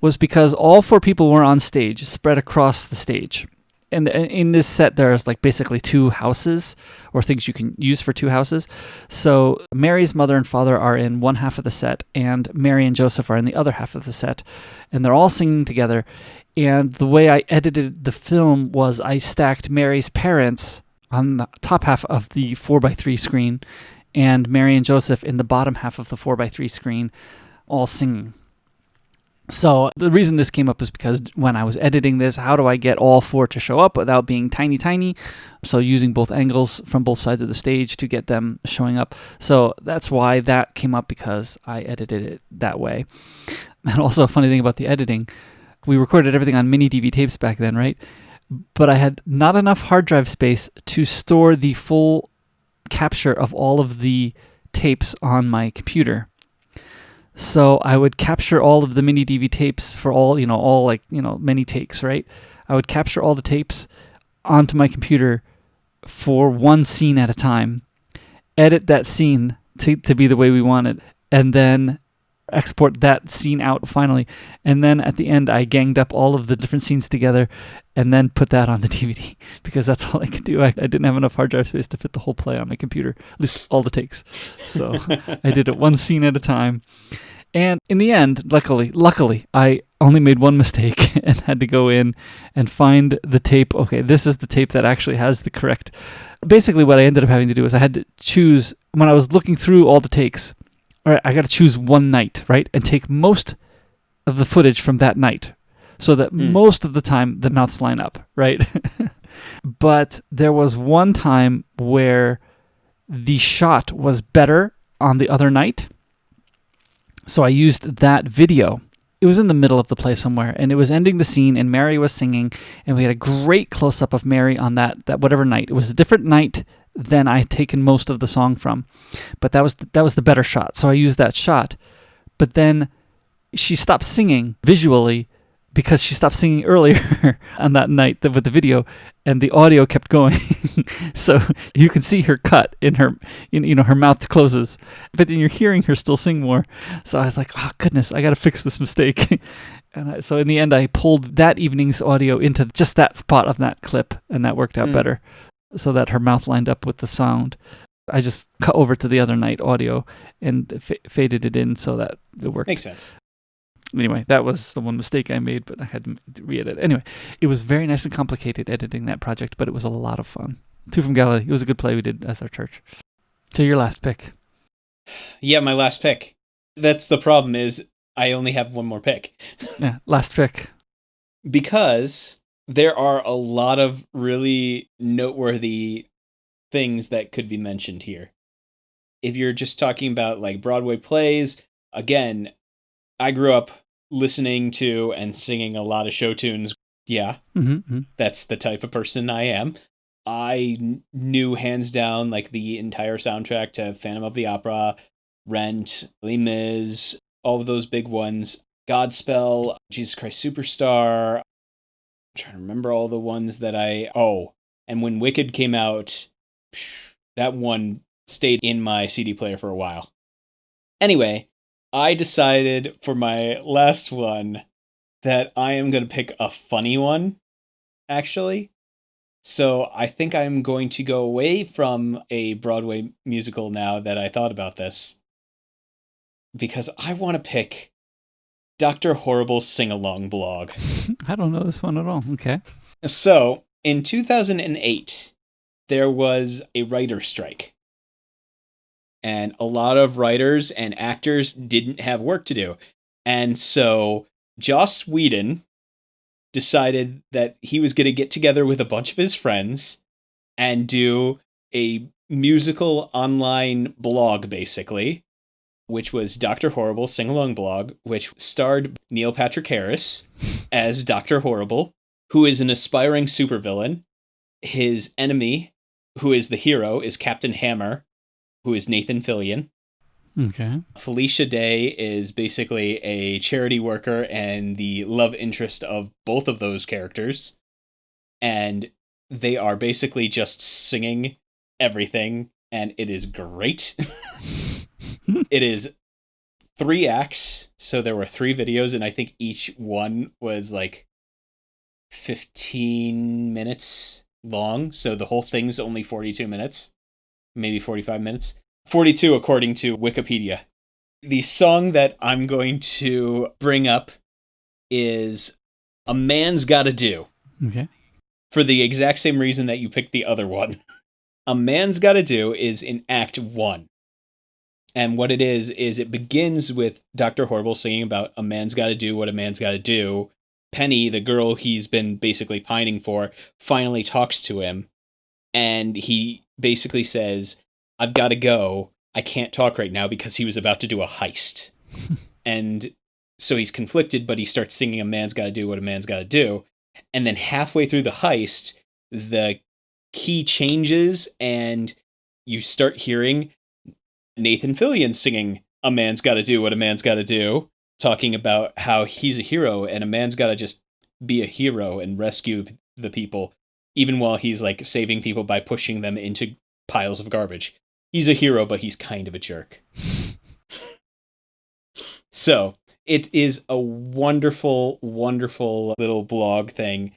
was because all 4 people were on stage, spread across the stage. And in this set, there's basically 2 houses, or things you can use for 2 houses. So Mary's mother and father are in one half of the set, and Mary and Joseph are in the other half of the set. And they're all singing together. And the way I edited the film was I stacked Mary's parents on the top half of the 4x3 screen and Mary and Joseph in the bottom half of the 4x3 screen, all singing. So the reason this came up is because when I was editing this, how do I get all 4 to show up without being tiny? So using both angles from both sides of the stage to get them showing up. So that's why that came up, because I edited it that way. And also a funny thing about the editing, we recorded everything on mini DV tapes back then, right? But I had not enough hard drive space to store the full capture of all of the tapes on my computer. So I would capture all of the mini DV tapes for all many takes, right? I would capture all the tapes onto my computer for one scene at a time, edit that scene to be the way we want it, and then export that scene out finally. And then at the end, I ganged up all of the different scenes together and then put that on the DVD, because that's all I could do. I didn't have enough hard drive space to fit the whole play on my computer, at least all the takes. So I did it one scene at a time. And in the end, luckily, I only made one mistake and had to go in and find the tape. Okay, this is the tape that actually has the correct. Basically, what I ended up having to do is I had to choose, when I was looking through all the takes, all right, I got to choose one night, right? And take most of the footage from that night so that most of the time the mouths line up, right? But there was one time where the shot was better on the other night. So I used that video. It was in the middle of the play somewhere, and it was ending the scene, and Mary was singing, and we had a great close-up of Mary on that whatever night. It was a different night than I had taken most of the song from, but that was the better shot. So I used that shot. But then she stopped singing visually because she stopped singing earlier on that night with the video, and the audio kept going. So you can see her cut in her, her mouth closes, but then you're hearing her still sing more. So I was like, oh goodness, I got to fix this mistake. And so in the end, I pulled that evening's audio into just that spot of that clip, and that worked out better, so that her mouth lined up with the sound. I just cut over to the other night audio and faded it in so that it worked. Makes sense. Anyway, that was the one mistake I made, but I had to re-edit. Anyway, it was very nice and complicated editing that project, but it was a lot of fun. Two from Galilee. It was a good play we did as our church. So your last pick. Yeah, my last pick. That's the problem is I only have one more pick. Yeah, last pick. Because there are a lot of really noteworthy things that could be mentioned here. If you're just talking about like Broadway plays, again, I grew up listening to and singing a lot of show tunes. Yeah, that's the type of person I am. I knew hands down like the entire soundtrack to Phantom of the Opera, Rent, Les Mis, all of those big ones. Godspell, Jesus Christ Superstar. I'm trying to remember all the ones that and when Wicked came out, that one stayed in my CD player for a while. Anyway, I decided for my last one that I am going to pick a funny one, actually. So I think I'm going to go away from a Broadway musical now that I thought about this, because I want to pick Dr. Horrible's sing-along blog. I don't know this one at all. Okay. So in 2008, there was a writer's strike. And a lot of writers and actors didn't have work to do. And so Joss Whedon decided that he was going to get together with a bunch of his friends and do a musical online blog, basically, which was Dr. Horrible Sing-Along Blog, which starred Neil Patrick Harris as Dr. Horrible, who is an aspiring supervillain. His enemy, who is the hero, is Captain Hammer, who is Nathan Fillion. Okay. Felicia Day is basically a charity worker and the love interest of both of those characters. And they are basically just singing everything, and it is great. It is 3 acts, so there were 3 videos, and I think each one was like 15 minutes long, so the whole thing's only 42 minutes. Maybe 45 minutes. 42 according to Wikipedia. The song that I'm going to bring up is A Man's Gotta Do. Okay. For the exact same reason that you picked the other one. A Man's Gotta Do is in Act 1. And what it is it begins with Dr. Horrible singing about a man's gotta do what a man's gotta do. Penny, the girl he's been basically pining for, finally talks to him. And he basically says, I've got to go. I can't talk right now, because he was about to do a heist. And so he's conflicted, but he starts singing A Man's Gotta Do What a Man's Gotta Do. And then halfway through the heist, the key changes and you start hearing Nathan Fillion singing A Man's Gotta Do What a Man's Gotta Do, talking about how he's a hero and a man's gotta just be a hero and rescue the people, even while he's like saving people by pushing them into piles of garbage. He's a hero, but he's kind of a jerk. So it is a wonderful, wonderful little blog thing.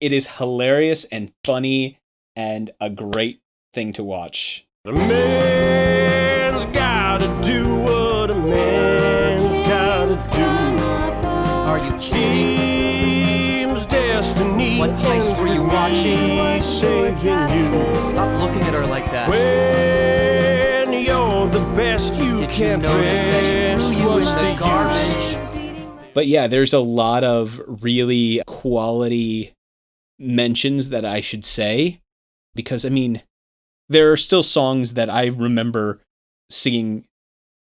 It is hilarious and funny and a great thing to watch. A man's gotta do what a man's gotta Are you kidding? Seems destiny. What heist were you watching? Saving you. Stop looking at her like that. When you're the best, you Did you can't notice that he rest. threw you What's in the use? garbage? But yeah, there's a lot of really quality mentions that I should say, because I mean, there are still songs that I remember singing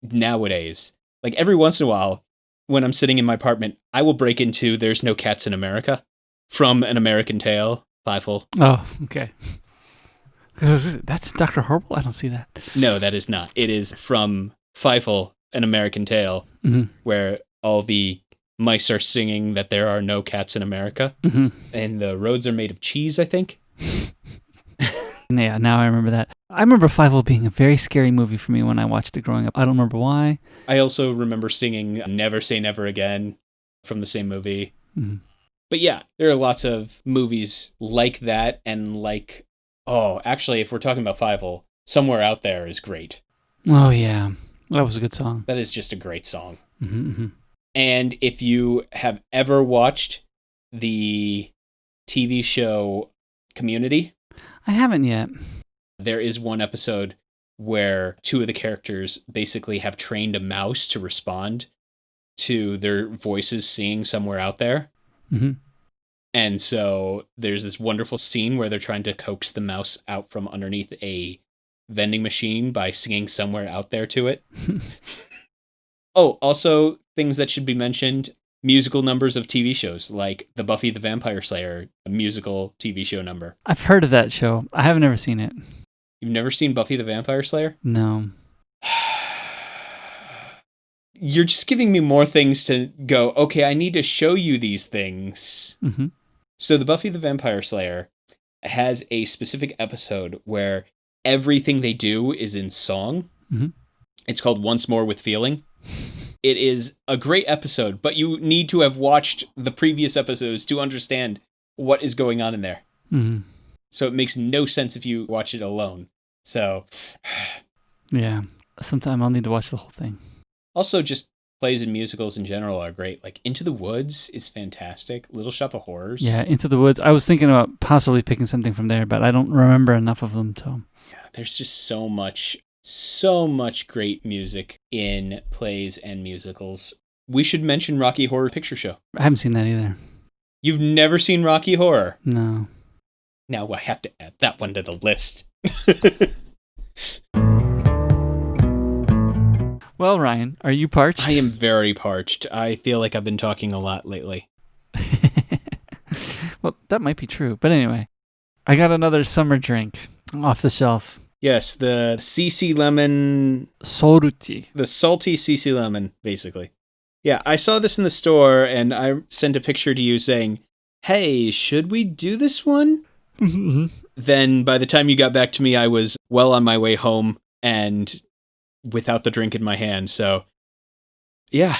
nowadays. Like every once in a while, when I'm sitting in my apartment, I will break into "There's No Cats in America" from An American Tail, Fievel. Oh, okay. That's Dr. Horrible? I don't see that. No, that is not. It is from Fievel, An American Tail, where all the mice are singing that there are no cats in America, and the roads are made of cheese, I think. Yeah, now I remember that. I remember Fievel being a very scary movie for me when I watched it growing up. I don't remember why. I also remember singing Never Say Never Again from the same movie. But yeah, there are lots of movies like that, and like, oh, actually, if we're talking about Fievel, Somewhere Out There is great. Oh, yeah. That was a good song. That is just a great song. And if you have ever watched the TV show Community, I haven't yet. there is one episode where two of the characters basically have trained a mouse to respond to their voices singing Somewhere Out There. And so there's this wonderful scene where they're trying to coax the mouse out from underneath a vending machine by singing Somewhere Out There to it. Oh, also things that should be mentioned, musical numbers of TV shows, like the Buffy the Vampire Slayer musical TV show number. I've heard of that show. I haven't ever seen it. You've never seen Buffy the Vampire Slayer? No. You're just giving me more things to go, okay, I need to show you these things. So the Buffy the Vampire Slayer has a specific episode where everything they do is in song. It's called Once More with Feeling. It is a great episode, but you need to have watched the previous episodes to understand what is going on in there. So it makes no sense if you watch it alone. So, yeah, sometime I'll need to watch the whole thing. Also, just plays and musicals in general are great. Like Into the Woods is fantastic. Little Shop of Horrors. Yeah, Into the Woods. I was thinking about possibly picking something from there, but I don't remember enough of them. So yeah, there's just so much great music in plays and musicals. We should mention Rocky Horror Picture Show. I haven't seen that either. You've never seen Rocky Horror? No. Now I have to add that one to the list. Well, Ryan, are you parched? I am very parched. I feel like I've been talking a lot lately. Well, that might be true. But anyway, I got another summer drink off the shelf. Yes, the CC lemon. Soruti. The salty CC lemon, basically. Yeah, I saw this in the store and I sent a picture to you saying, hey, should we do this one? Then by the time you got back to me, I was well on my way home and without the drink in my hand. So, yeah.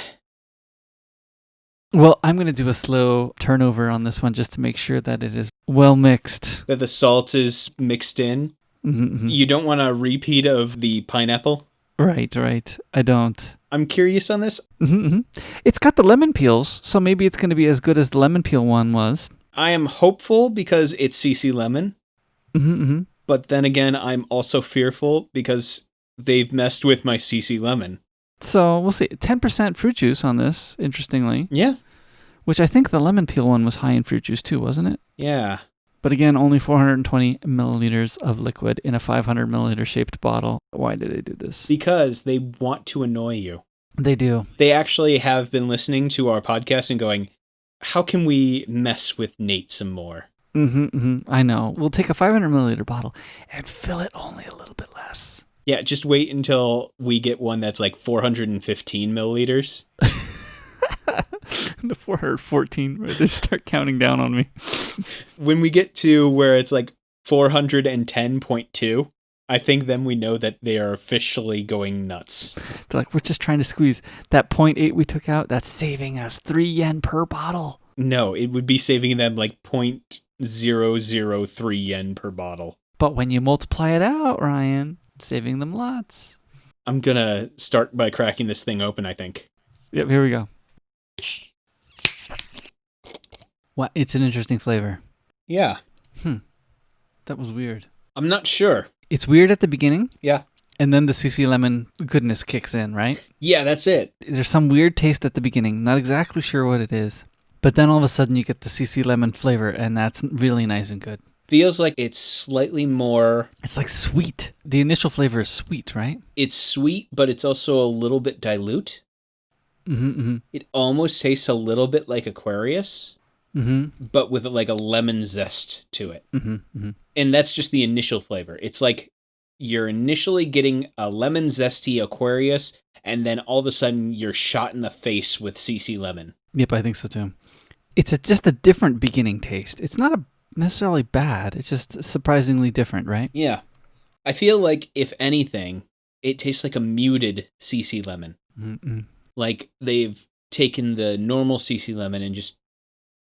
Well, I'm going to do a slow turnover on this one just to make sure that it is well mixed. That the salt is mixed in. You don't want a repeat of the pineapple? Right. I don't. I'm curious on this. It's got the lemon peels, so maybe it's going to be as good as the lemon peel one was. I am hopeful because it's CC lemon. But then again, I'm also fearful because they've messed with my CC lemon. So we'll see. 10% fruit juice on this, interestingly. Yeah. Which I think the lemon peel one was high in fruit juice too, wasn't it? Yeah. But again, only 420 milliliters of liquid in a 500 milliliter shaped bottle. Why did they do this? Because they want to annoy you. They do. They actually have been listening to our podcast and going, how can we mess with Nate some more? I know. We'll take a 500 milliliter bottle and fill it only a little bit less. Yeah, just wait until we get one that's like 415 milliliters. The 414, right? They start counting down on me. When we get to where it's like 410.2, I think then we know that they are officially going nuts. They're like, we're just trying to squeeze that 0.8 we took out. That's saving us 3 yen per bottle. No, it would be saving them like 0.003 yen per bottle. But when you multiply it out, Ryan, saving them lots. I'm gonna start by cracking this thing open, I think. Yep, here we go. What? It's an interesting flavor. Yeah. That was weird. I'm not sure. It's weird at the beginning. Yeah. And then the CC lemon goodness kicks in, right? Yeah, that's it. There's some weird taste at the beginning. Not exactly sure what it is. But then all of a sudden you get the CC lemon flavor, and that's really nice and good. Feels like it's slightly more... It's like sweet. The initial flavor is sweet, right? It's sweet, but it's also a little bit dilute. Mm-hmm. It almost tastes a little bit like Aquarius, but with like a lemon zest to it. And that's just the initial flavor. It's like you're initially getting a lemon zesty Aquarius, and then all of a sudden you're shot in the face with CC lemon. Yep, I think so too. It's just a different beginning taste. It's not necessarily bad. It's just surprisingly different, right? Yeah. I feel like, if anything, it tastes like a muted CC lemon. Like they've taken the normal CC lemon and just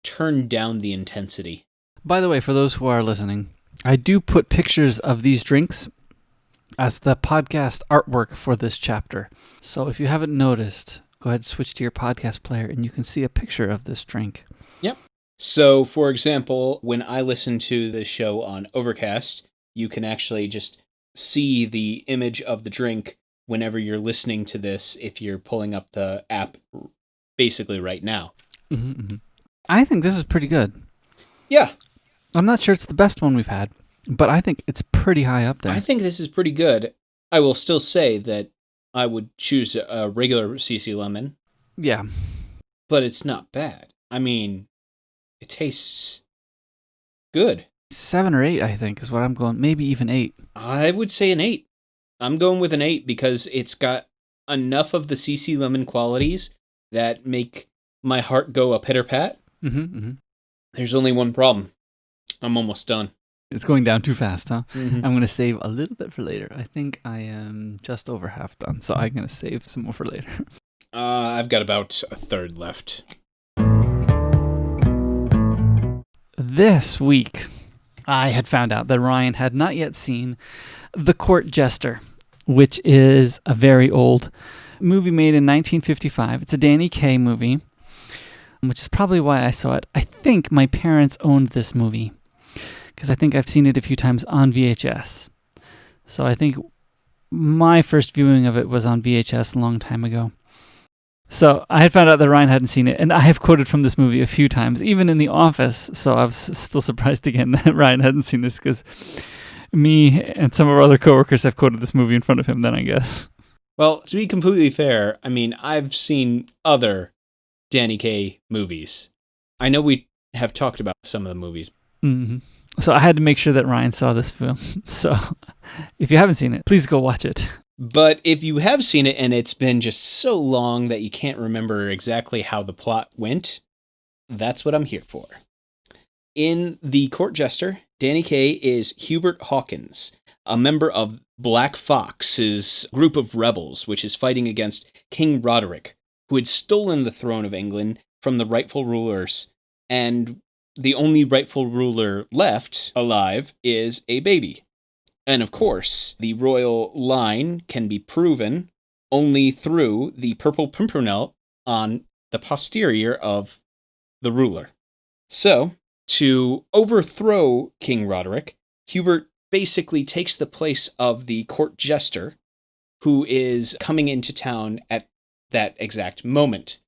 turned down the intensity. By the way, for those who are listening, I do put pictures of these drinks as the podcast artwork for this chapter. So if you haven't noticed, go ahead and switch to your podcast player and you can see a picture of this drink. Yep. So, for example, when I listen to the show on Overcast, you can actually just see the image of the drink whenever you're listening to this if you're pulling up the app basically right now. I think this is pretty good. Yeah. I'm not sure it's the best one we've had, but I think it's pretty high up there. I think this is pretty good. I will still say that I would choose a regular CC lemon. Yeah. But it's not bad. I mean, it tastes good. 7 or 8, I think, is what I'm going. Maybe even 8. I would say an 8. I'm going with an 8 because it's got enough of the CC lemon qualities that make my heart go a pitter-pat. There's only one problem. I'm almost done. It's going down too fast, huh? I'm going to save a little bit for later. I think I am just over half done, so I'm going to save some more for later. I've got about a third left. This week, I had found out that Ryan had not yet seen The Court Jester, which is a very old movie made in 1955. It's a Danny Kaye movie, which is probably why I saw it. I think my parents owned this movie, because I think I've seen it a few times on VHS. So I think my first viewing of it was on VHS a long time ago. So I had found out that Ryan hadn't seen it, and I have quoted from this movie a few times, even in the office. So I was still surprised again that Ryan hadn't seen this, because me and some of our other coworkers have quoted this movie in front of him then, I guess. Well, to be completely fair, I mean, I've seen other Danny Kaye movies. I know we have talked about some of the movies. So I had to make sure that Ryan saw this film. So if you haven't seen it, please go watch it. But if you have seen it and it's been just so long that you can't remember exactly how the plot went, that's what I'm here for. In The Court Jester, Danny Kaye is Hubert Hawkins, a member of Black Fox's group of rebels, which is fighting against King Roderick, who had stolen the throne of England from the rightful rulers, and the only rightful ruler left alive is a baby. And of course, the royal line can be proven only through the purple pimpernel on the posterior of the ruler. So, to overthrow King Roderick, Hubert basically takes the place of the court jester, who is coming into town at that exact moment.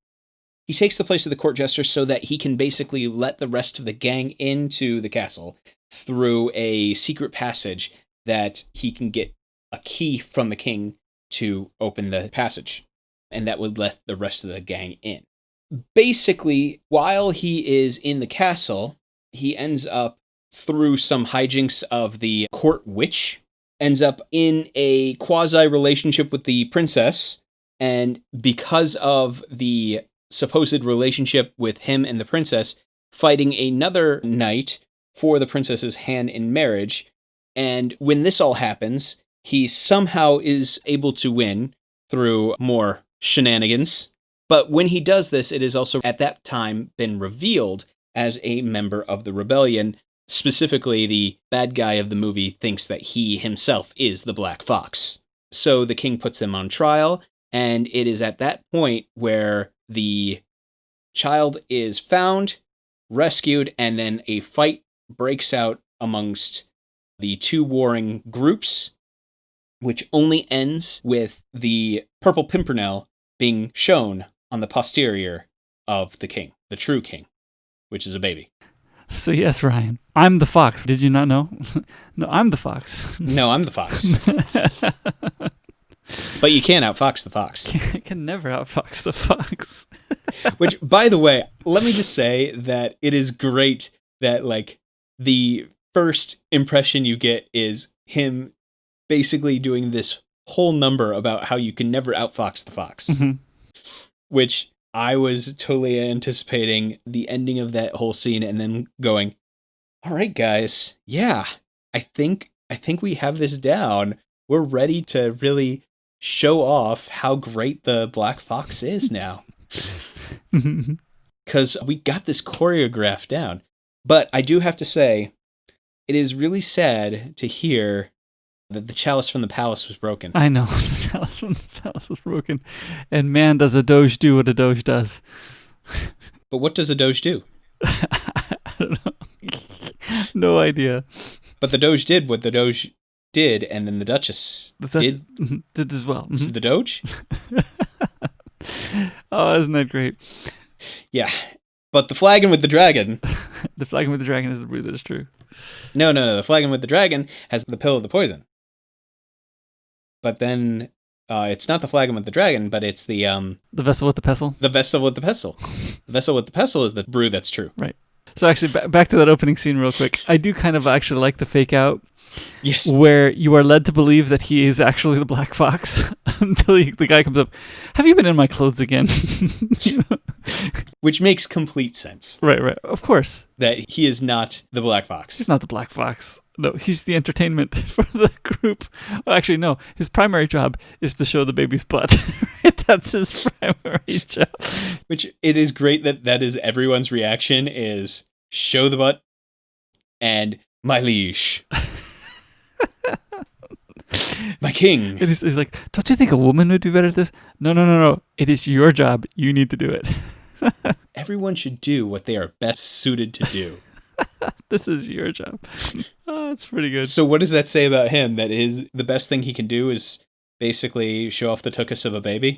He takes the place of the court jester so that he can basically let the rest of the gang into the castle through a secret passage that he can get a key from the king to open the passage, and that would let the rest of the gang in. Basically, while he is in the castle, he ends up, through some hijinks of the court witch, ends up in a quasi-relationship with the princess, and because of the supposed relationship with him and the princess, fighting another knight for the princess's hand in marriage. And when this all happens, he somehow is able to win through more shenanigans. But when he does this, it has also at that time been revealed as a member of the rebellion. Specifically, the bad guy of the movie thinks that he himself is the Black Fox. So the king puts them on trial, and it is at that point where the child is found, rescued, and then a fight breaks out amongst the two warring groups, which only ends with the purple pimpernel being shown on the posterior of the king, the true king, which is a baby. So yes, Ryan, I'm the fox. Did you not know? No, I'm the fox. No, I'm the fox. But you can't outfox the fox. I can never outfox the fox. Which, by the way, let me just say that it is great that, like, the first impression you get is him basically doing this whole number about how you can never outfox the fox. Mhm. Which I was totally anticipating the ending of that whole scene and then going, all right, guys, yeah, I think we have this down. We're ready to really show off how great the Black Fox is now. Because we got this choreographed down. But I do have to say, it is really sad to hear that the chalice from the palace was broken. I know. The chalice from the palace was broken. And man, does a doge do what a doge does. But what does a doge do? I don't know. No idea. But the doge did what the doge did, and then the duchess did as well. This is the doge? Oh, isn't that great? Yeah. But the flagon with the dragon... The flagon with the dragon is the brew that is true. No. The flagon with the dragon has the pill of the poison. But then it's not the flagon with the dragon, but it's the... The vessel with the pestle? The vessel with the pestle. The vessel with the pestle is the brew that's true. Right. So actually, back to that opening scene real quick. I do kind of actually like the fake out. Yes. Where you are led to believe that he is actually the Black Fox until the guy comes up, have you been in my clothes again? You know? Which makes complete sense. Right. Of course. That he is not the Black Fox. He's not the Black Fox. No, he's the entertainment for the group. Well, actually, no. His primary job is to show the baby's butt. Right? That's his primary job. Which it is great that is everyone's reaction is show the butt and my liege. My king. He's like, don't you think a woman would do better at this? No. It is your job. You need to do it. Everyone should do what they are best suited to do. This is your job. Oh, it's pretty good. So what does that say about him? That the best thing he can do is basically show off the tuchus of a baby?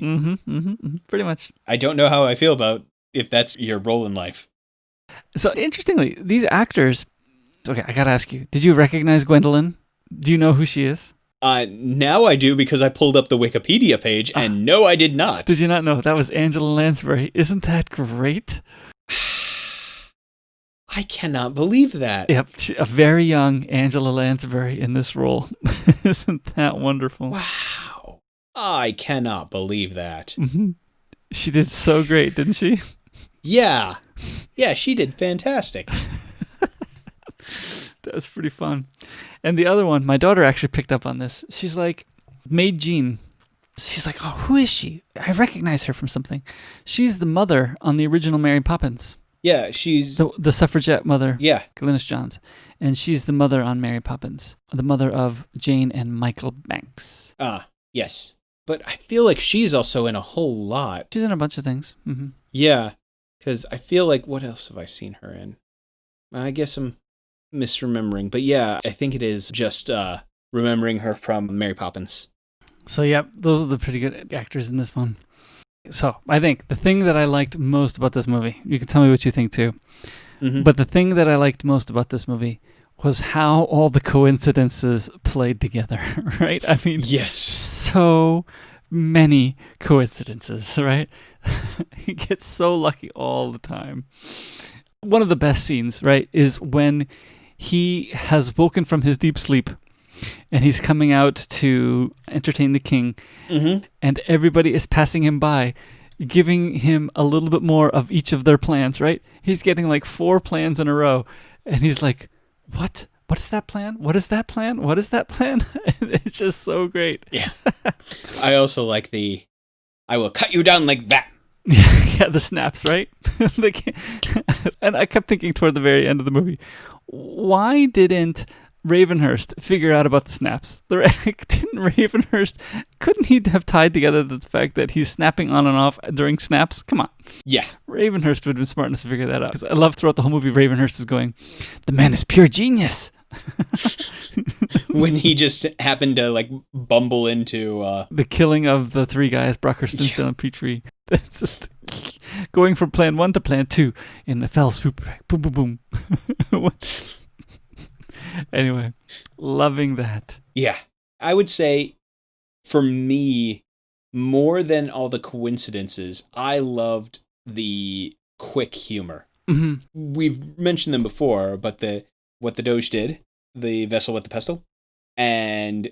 Pretty much. I don't know how I feel about if that's your role in life. So interestingly, these actors... Okay, I gotta ask you. Did you recognize Gwendolyn? Do you know who she is? Now I do because I pulled up the Wikipedia page, and no, I did not. Did you not know? That was Angela Lansbury. Isn't that great? I cannot believe that. Yep, a very young Angela Lansbury in this role. Isn't that wonderful? Wow. I cannot believe that. Mm-hmm. She did so great, didn't she? Yeah, she did fantastic. That was pretty fun. And the other one, my daughter actually picked up on this. She's like, Maid Jean. She's like, oh, who is she? I recognize her from something. She's the mother on the original Mary Poppins. Yeah, she's... The suffragette mother. Yeah. Glynis Johns. And she's the mother on Mary Poppins. The mother of Jane and Michael Banks. Yes. But I feel like she's also in a whole lot. She's in a bunch of things. Mm-hmm. Yeah, because I feel like, what else have I seen her in? I guess I'm misremembering. But yeah, I think it is just remembering her from Mary Poppins. So yeah, those are the pretty good actors in this one. So I think the thing that I liked most about this movie, you can tell me what you think too, but the thing that I liked most about this movie was how all the coincidences played together, right? I mean, yes, so many coincidences, right? He gets so lucky all the time. One of the best scenes, right, is when he has woken from his deep sleep and he's coming out to entertain the king, and everybody is passing him by, giving him a little bit more of each of their plans, right? He's getting like 4 plans in a row, and he's like, what? What is that plan? What is that plan? What is that plan? It's just so great. Yeah. I also like I will cut you down like that. Yeah, the snaps, right? And I kept thinking toward the very end of the movie, why didn't Ravenhurst figure out about the snaps? Couldn't he have tied together the fact that he's snapping on and off during snaps? Come on. Yeah. Ravenhurst would have been smart enough to figure that out. 'Cause I love throughout the whole movie, Ravenhurst is going, the man is pure genius. When he just happened to like bumble into The killing of the three guys, Brockhurst and Still and Petrie. That's just going from plan 1 to plan 2 in a fell swoop. Boom, boom, boom. Anyway, loving that. Yeah. I would say for me, more than all the coincidences, I loved the quick humor. Hmm. We've mentioned them before, but what the Doge did, the vessel with the pestle, and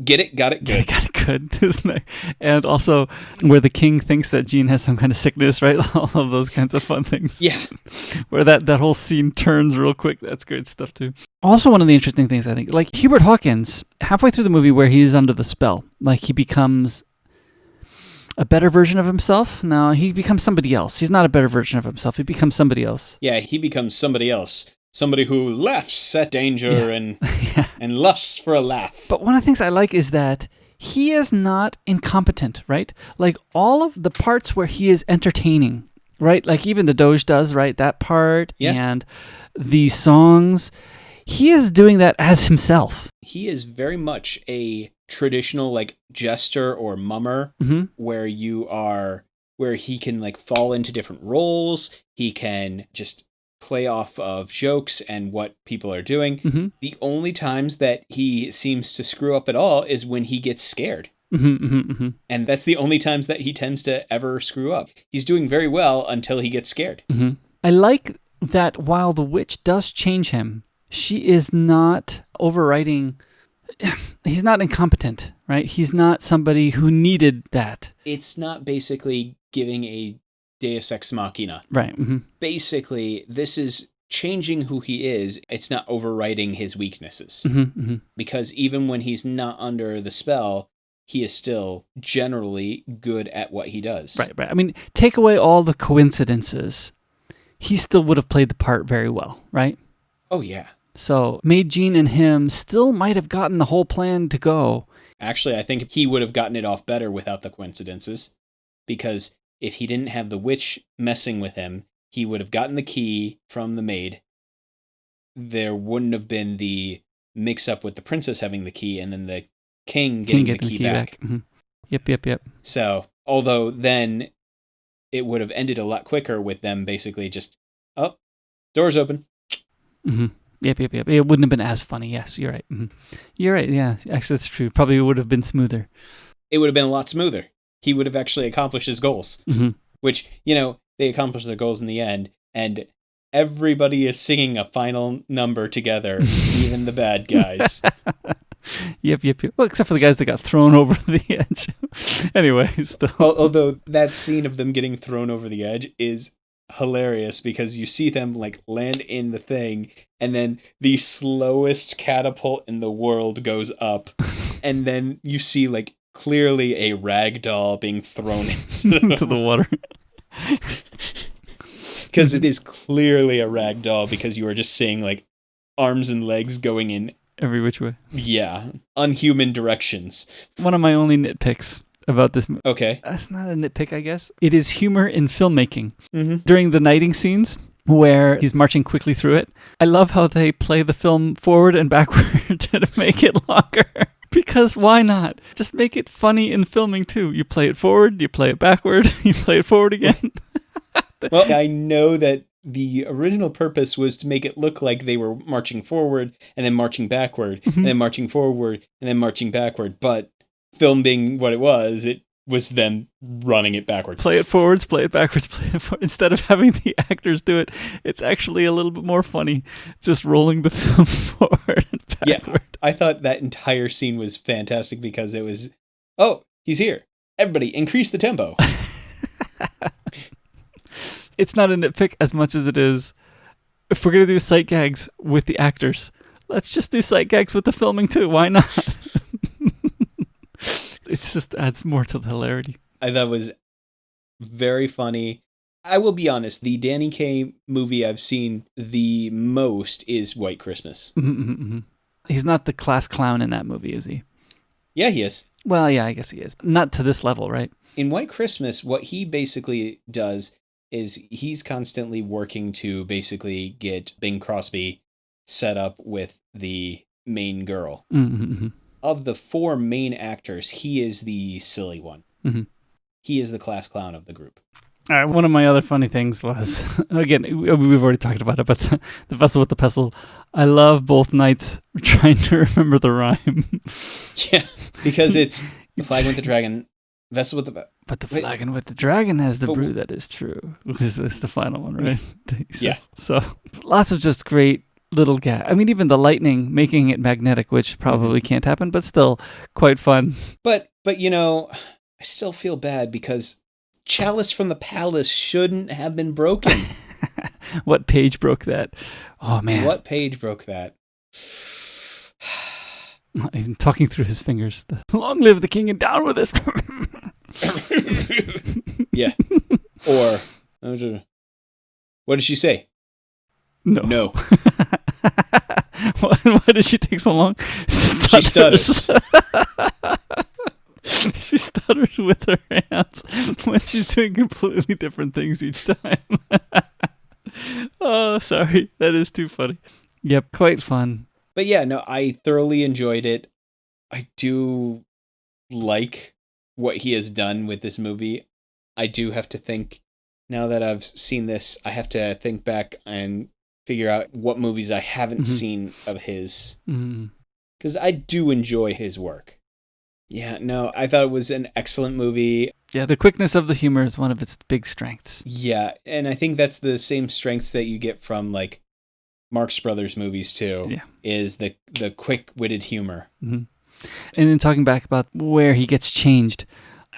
get it, got it, good. Got it good, isn't it? And also where the king thinks that Jean has some kind of sickness, right? All of those kinds of fun things. Yeah. Where that whole scene turns real quick. That's great stuff too. Also, one of the interesting things, I think, like Hubert Hawkins, halfway through the movie where he's under the spell, like he becomes a better version of himself. No, he becomes somebody else. He's not a better version of himself. He becomes somebody else. Yeah, he becomes somebody else. Somebody who laughs at danger and lusts for a laugh. But one of the things I like is that he is not incompetent, right? Like all of the parts where he is entertaining, right? Like even the Doge does, right? That part and the songs. He is doing that as himself. He is very much a traditional like jester or mummer, where he can like fall into different roles. He can just play off of jokes and what people are doing. The only times that he seems to screw up at all is when he gets scared. And that's the only times that he tends to ever screw up. He's doing very well until he gets scared. I like that while the witch does change him, she is not overriding. He's not incompetent, right? He's not somebody who needed that. It's not basically giving a deus ex machina. Right. Basically, this is changing who he is. It's not overriding his weaknesses. Because even when he's not under the spell, he is still generally good at what he does. Right. I mean, take away all the coincidences. He still would have played the part very well, right? Oh, yeah. So, made Jean and him still might have gotten the whole plan to go. Actually, I think he would have gotten it off better without the coincidences. Because if he didn't have the witch messing with him, he would have gotten the key from the maid. There wouldn't have been the mix-up with the princess having the key and then the king getting the key back. Yep. So, although then it would have ended a lot quicker with them basically just, oh, door's open. Yep. It wouldn't have been as funny. Yes, you're right. You're right. Yeah, actually, that's true. Probably would have been smoother. It would have been a lot smoother. He would have actually accomplished his goals, which, they accomplished their goals in the end, and everybody is singing a final number together, even the bad guys. Yep. Well, except for the guys that got thrown over the edge. Anyway, still. Although that scene of them getting thrown over the edge is hilarious because you see them like land in the thing and then the slowest catapult in the world goes up and then you see like clearly a rag doll being thrown into the water. Because it is clearly a rag doll because you are just seeing like arms and legs going in every which way. Yeah. Unhuman directions. One of my only nitpicks about this movie. Okay. That's not a nitpick, I guess. It is humor in filmmaking. During the knighting scenes where he's marching quickly through it, I love how they play the film forward and backward to make it longer. Because why not? Just make it funny in filming too. You play it forward, you play it backward, you play it forward again. Well, I know that the original purpose was to make it look like they were marching forward and then marching backward and then marching forward and then marching backward. But film being what it was them running it backwards. Play it forwards, play it backwards, play it forward. Instead of having the actors do it, it's actually a little bit more funny just rolling the film forward and backward. Yeah, I thought that entire scene was fantastic because it was, oh, he's here. Everybody, increase the tempo. It's not a nitpick as much as it is, if we're going to do sight gags with the actors, let's just do sight gags with the filming too. Why not? It just adds more to the hilarity. I thought it was very funny. I will be honest, the Danny Kaye movie I've seen the most is White Christmas. He's not the class clown in that movie, is he? Yeah, he is. Well, yeah, I guess he is. Not to this level, right? In White Christmas, what he basically does is he's constantly working to basically get Bing Crosby set up with the main girl. Mm-hmm. Of the 4 main actors, he is the silly one. Mm-hmm. He is the class clown of the group. All right, one of my other funny things was, again, we've already talked about it, but the vessel with the pestle. I love both knights trying to remember the rhyme. Yeah, because it's the flagon with the dragon, vessel with the... But the flagon with the dragon has the But- brew that is true. This is the final one, right? He says. Yeah. So lots of just great little I mean, even the lightning making it magnetic, which probably can't happen, but still quite fun. But you know, I still feel bad because chalice from the palace shouldn't have been broken. What page broke that? Oh, man. What page broke that? Even talking through his fingers. Long live the king and down with us. Yeah. Or, what did she say? No. No. Why did she take so long? She stutters. She stutters with her hands when she's doing completely different things each time. Oh, sorry. That is too funny. Yep, quite fun. But yeah, no, I thoroughly enjoyed it. I do like what he has done with this movie. I do have to think, now that I've seen this, I have to think back and figure out what movies I haven't seen of his. Because I do enjoy his work. Yeah, no, I thought it was an excellent movie. Yeah, the quickness of the humor is one of its big strengths. Yeah, and I think that's the same strengths that you get from, like, Marx Brothers movies, too. Yeah. Is the quick-witted humor. Mm-hmm. And then talking back about where he gets changed,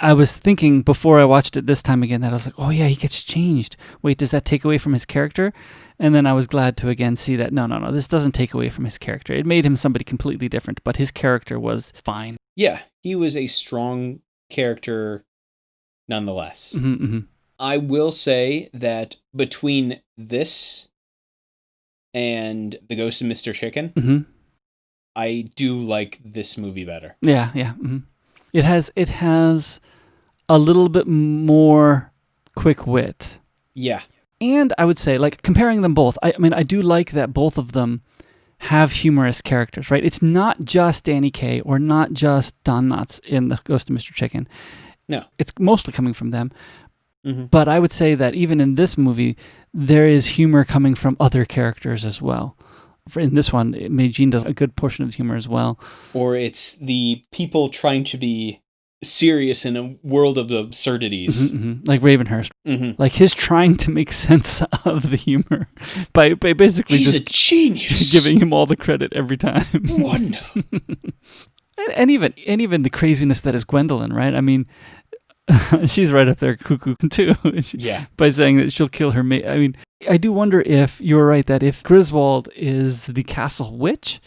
I was thinking before I watched it this time again that I was like, oh yeah, he gets changed. Wait, does that take away from his character? And then I was glad to again see that, no, this doesn't take away from his character. It made him somebody completely different, but his character was fine. Yeah, he was a strong character nonetheless. I will say that between this and The Ghost of Mr. Chicken, I do like this movie better. Yeah. It has a little bit more quick wit. Yeah. And I would say, like, comparing them both, I mean, I do like that both of them have humorous characters, right? It's not just Danny Kaye or not just Don Knotts in The Ghost of Mr. Chicken. No. It's mostly coming from them. But I would say that even in this movie, there is humor coming from other characters as well. In this one, Meijin does a good portion of the humor as well. Or it's the people trying to be serious in a world of absurdities. Like Ravenhurst. Like his trying to make sense of the humor by basically He's just a genius. giving him all the credit every time. Wonderful. and even the craziness that is Gwendolyn, right? I mean, she's right up there cuckoo too. Yeah. By saying that she'll kill her mate. I mean, I do wonder if you're right that if Griswold is the castle witch,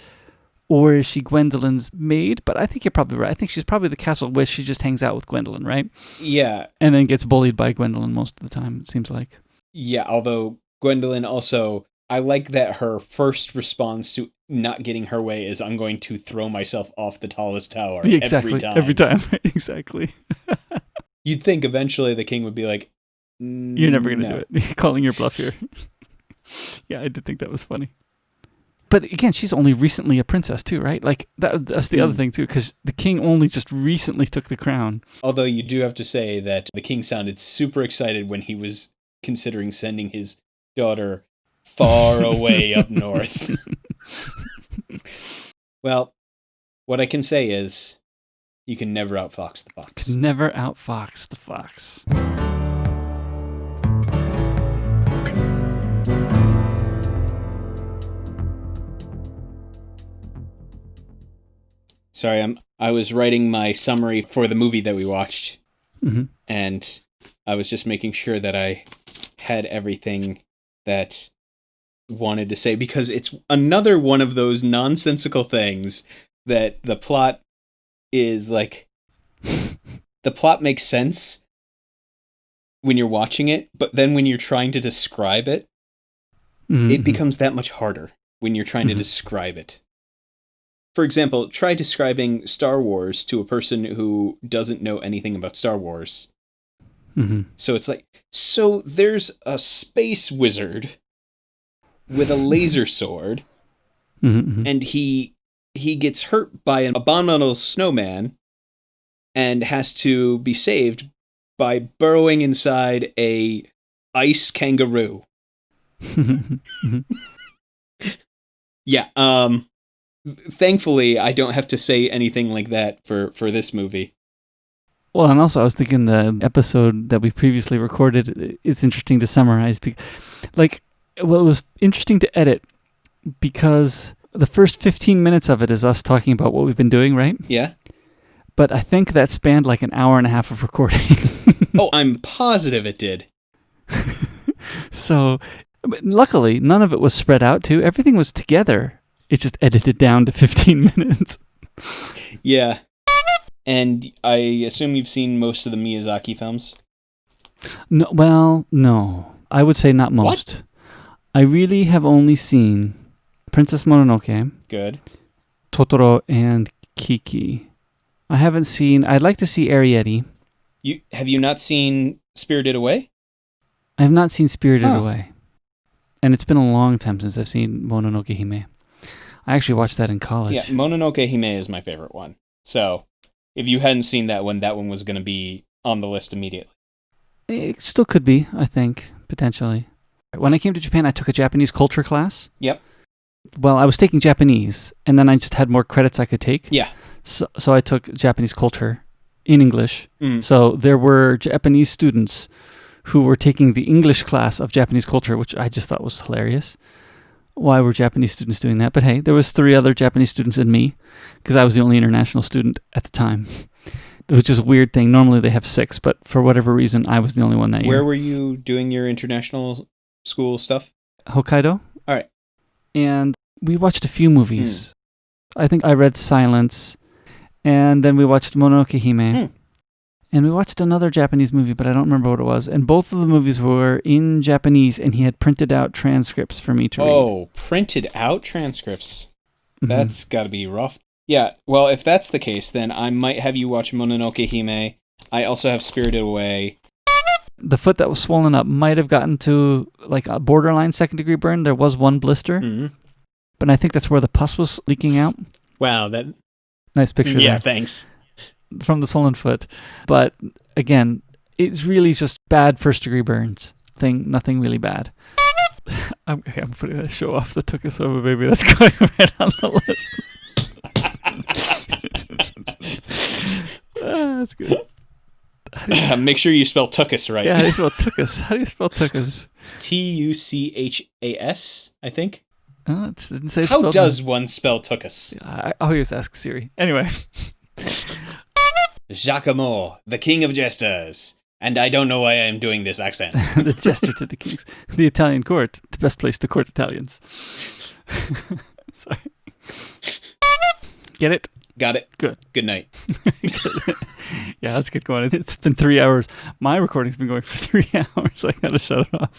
or is she Gwendolyn's maid? But I think you're probably right. I think she's probably the castle witch. She just hangs out with Gwendolyn, right? Yeah. And then gets bullied by Gwendolyn most of the time, it seems like. Yeah, although Gwendolyn also, I like that her first response to not getting her way is, I'm going to throw myself off the tallest tower Exactly. every time. Right? Exactly. You'd think eventually the king would be like, You're never going to do it. Calling your bluff here. Yeah, I did think that was funny. But again, she's only recently a princess too, right? Like that's the other thing too, because the king only just recently took the crown. Although you do have to say that the king sounded super excited when he was considering sending his daughter far away up north. Well, what I can say is, you can never outfox the fox. Never outfox the fox. Sorry, I was writing my summary for the movie that we watched, and I was just making sure that I had everything that wanted to say, because it's another one of those nonsensical things that the plot is like, the plot makes sense when you're watching it, but then when you're trying to describe it, it becomes that much harder when you're trying to describe it. for example, try describing Star Wars to a person who doesn't know anything about Star Wars. Mm-hmm. So it's like, so there's a space wizard with a laser sword, Mm-hmm. and he gets hurt by an abominable snowman and has to be saved by burrowing inside a ice kangaroo. Mm-hmm. Yeah, thankfully I don't have to say anything like that for this movie. Well, and also I was thinking the episode that we previously recorded is interesting to summarize. It was interesting to edit because the first 15 minutes of it is us talking about what we've been doing, right? Yeah? But I think that spanned like an hour and a half of recording. Oh, I'm positive it did. So, but luckily, none of it was spread out too. Everything was together. It's just edited down to 15 minutes. Yeah. And I assume you've seen most of the Miyazaki films? No. I would say not most. What? I really have only seen Princess Mononoke, Good. Totoro, and Kiki. I'd like to see Arrietty. Have you not seen Spirited Away? I have not seen Spirited Huh. Away. And it's been a long time since I've seen Mononoke Hime. I actually watched that in college. Yeah, Mononoke Hime is my favorite one. So, if you hadn't seen that one was going to be on the list immediately. It still could be, I think, potentially. When I came to Japan, I took a Japanese culture class. Yep. Well, I was taking Japanese, and then I just had more credits I could take. Yeah. So I took Japanese culture in English. Mm. So there were Japanese students who were taking the English class of Japanese culture, which I just thought was hilarious. Why were Japanese students doing that? But hey, there was 3 other Japanese students and me, because I was the only international student at the time, which is a weird thing. Normally they have 6, but for whatever reason, I was the only one that year. Where were you doing your international school stuff? Hokkaido. All right. And we watched a few movies. I think I read Silence, and then we watched Mononoke Hime. And we watched another Japanese movie, but I don't remember what it was. And both of the movies were in Japanese, and he had printed out transcripts for me to read. Oh, printed out transcripts. Mhm. That's got to be rough. Yeah, well, if that's the case, then I might have you watch Mononoke Hime. I also have Spirited Away. The foot that was swollen up might have gotten to like a borderline second-degree burn. There was one blister, but I think that's where the pus was leaking out. Wow, that... Nice picture Yeah, there. thanks. From the swollen foot. But again, it's really just bad first-degree burns. Nothing really bad. I'm putting a show off the Tuchus over baby. That's going right on the list. That's good. Make sure you spell Tuchus right. Yeah, how do you spell Tuchus? How do you spell Tuchus? Tuchas, I think. Oh, it didn't say it's How spelled does one spell Tuchus? I'll just ask Siri. Anyway. Giacomo, the king of jesters. And I don't know why I am doing this accent. The jester to the kings. The Italian court. The best place to court Italians. Sorry. Get it? Got it. Good. Good night. Yeah, let's get going. It's been 3 hours. My recording's been going for 3 hours. I gotta shut it off.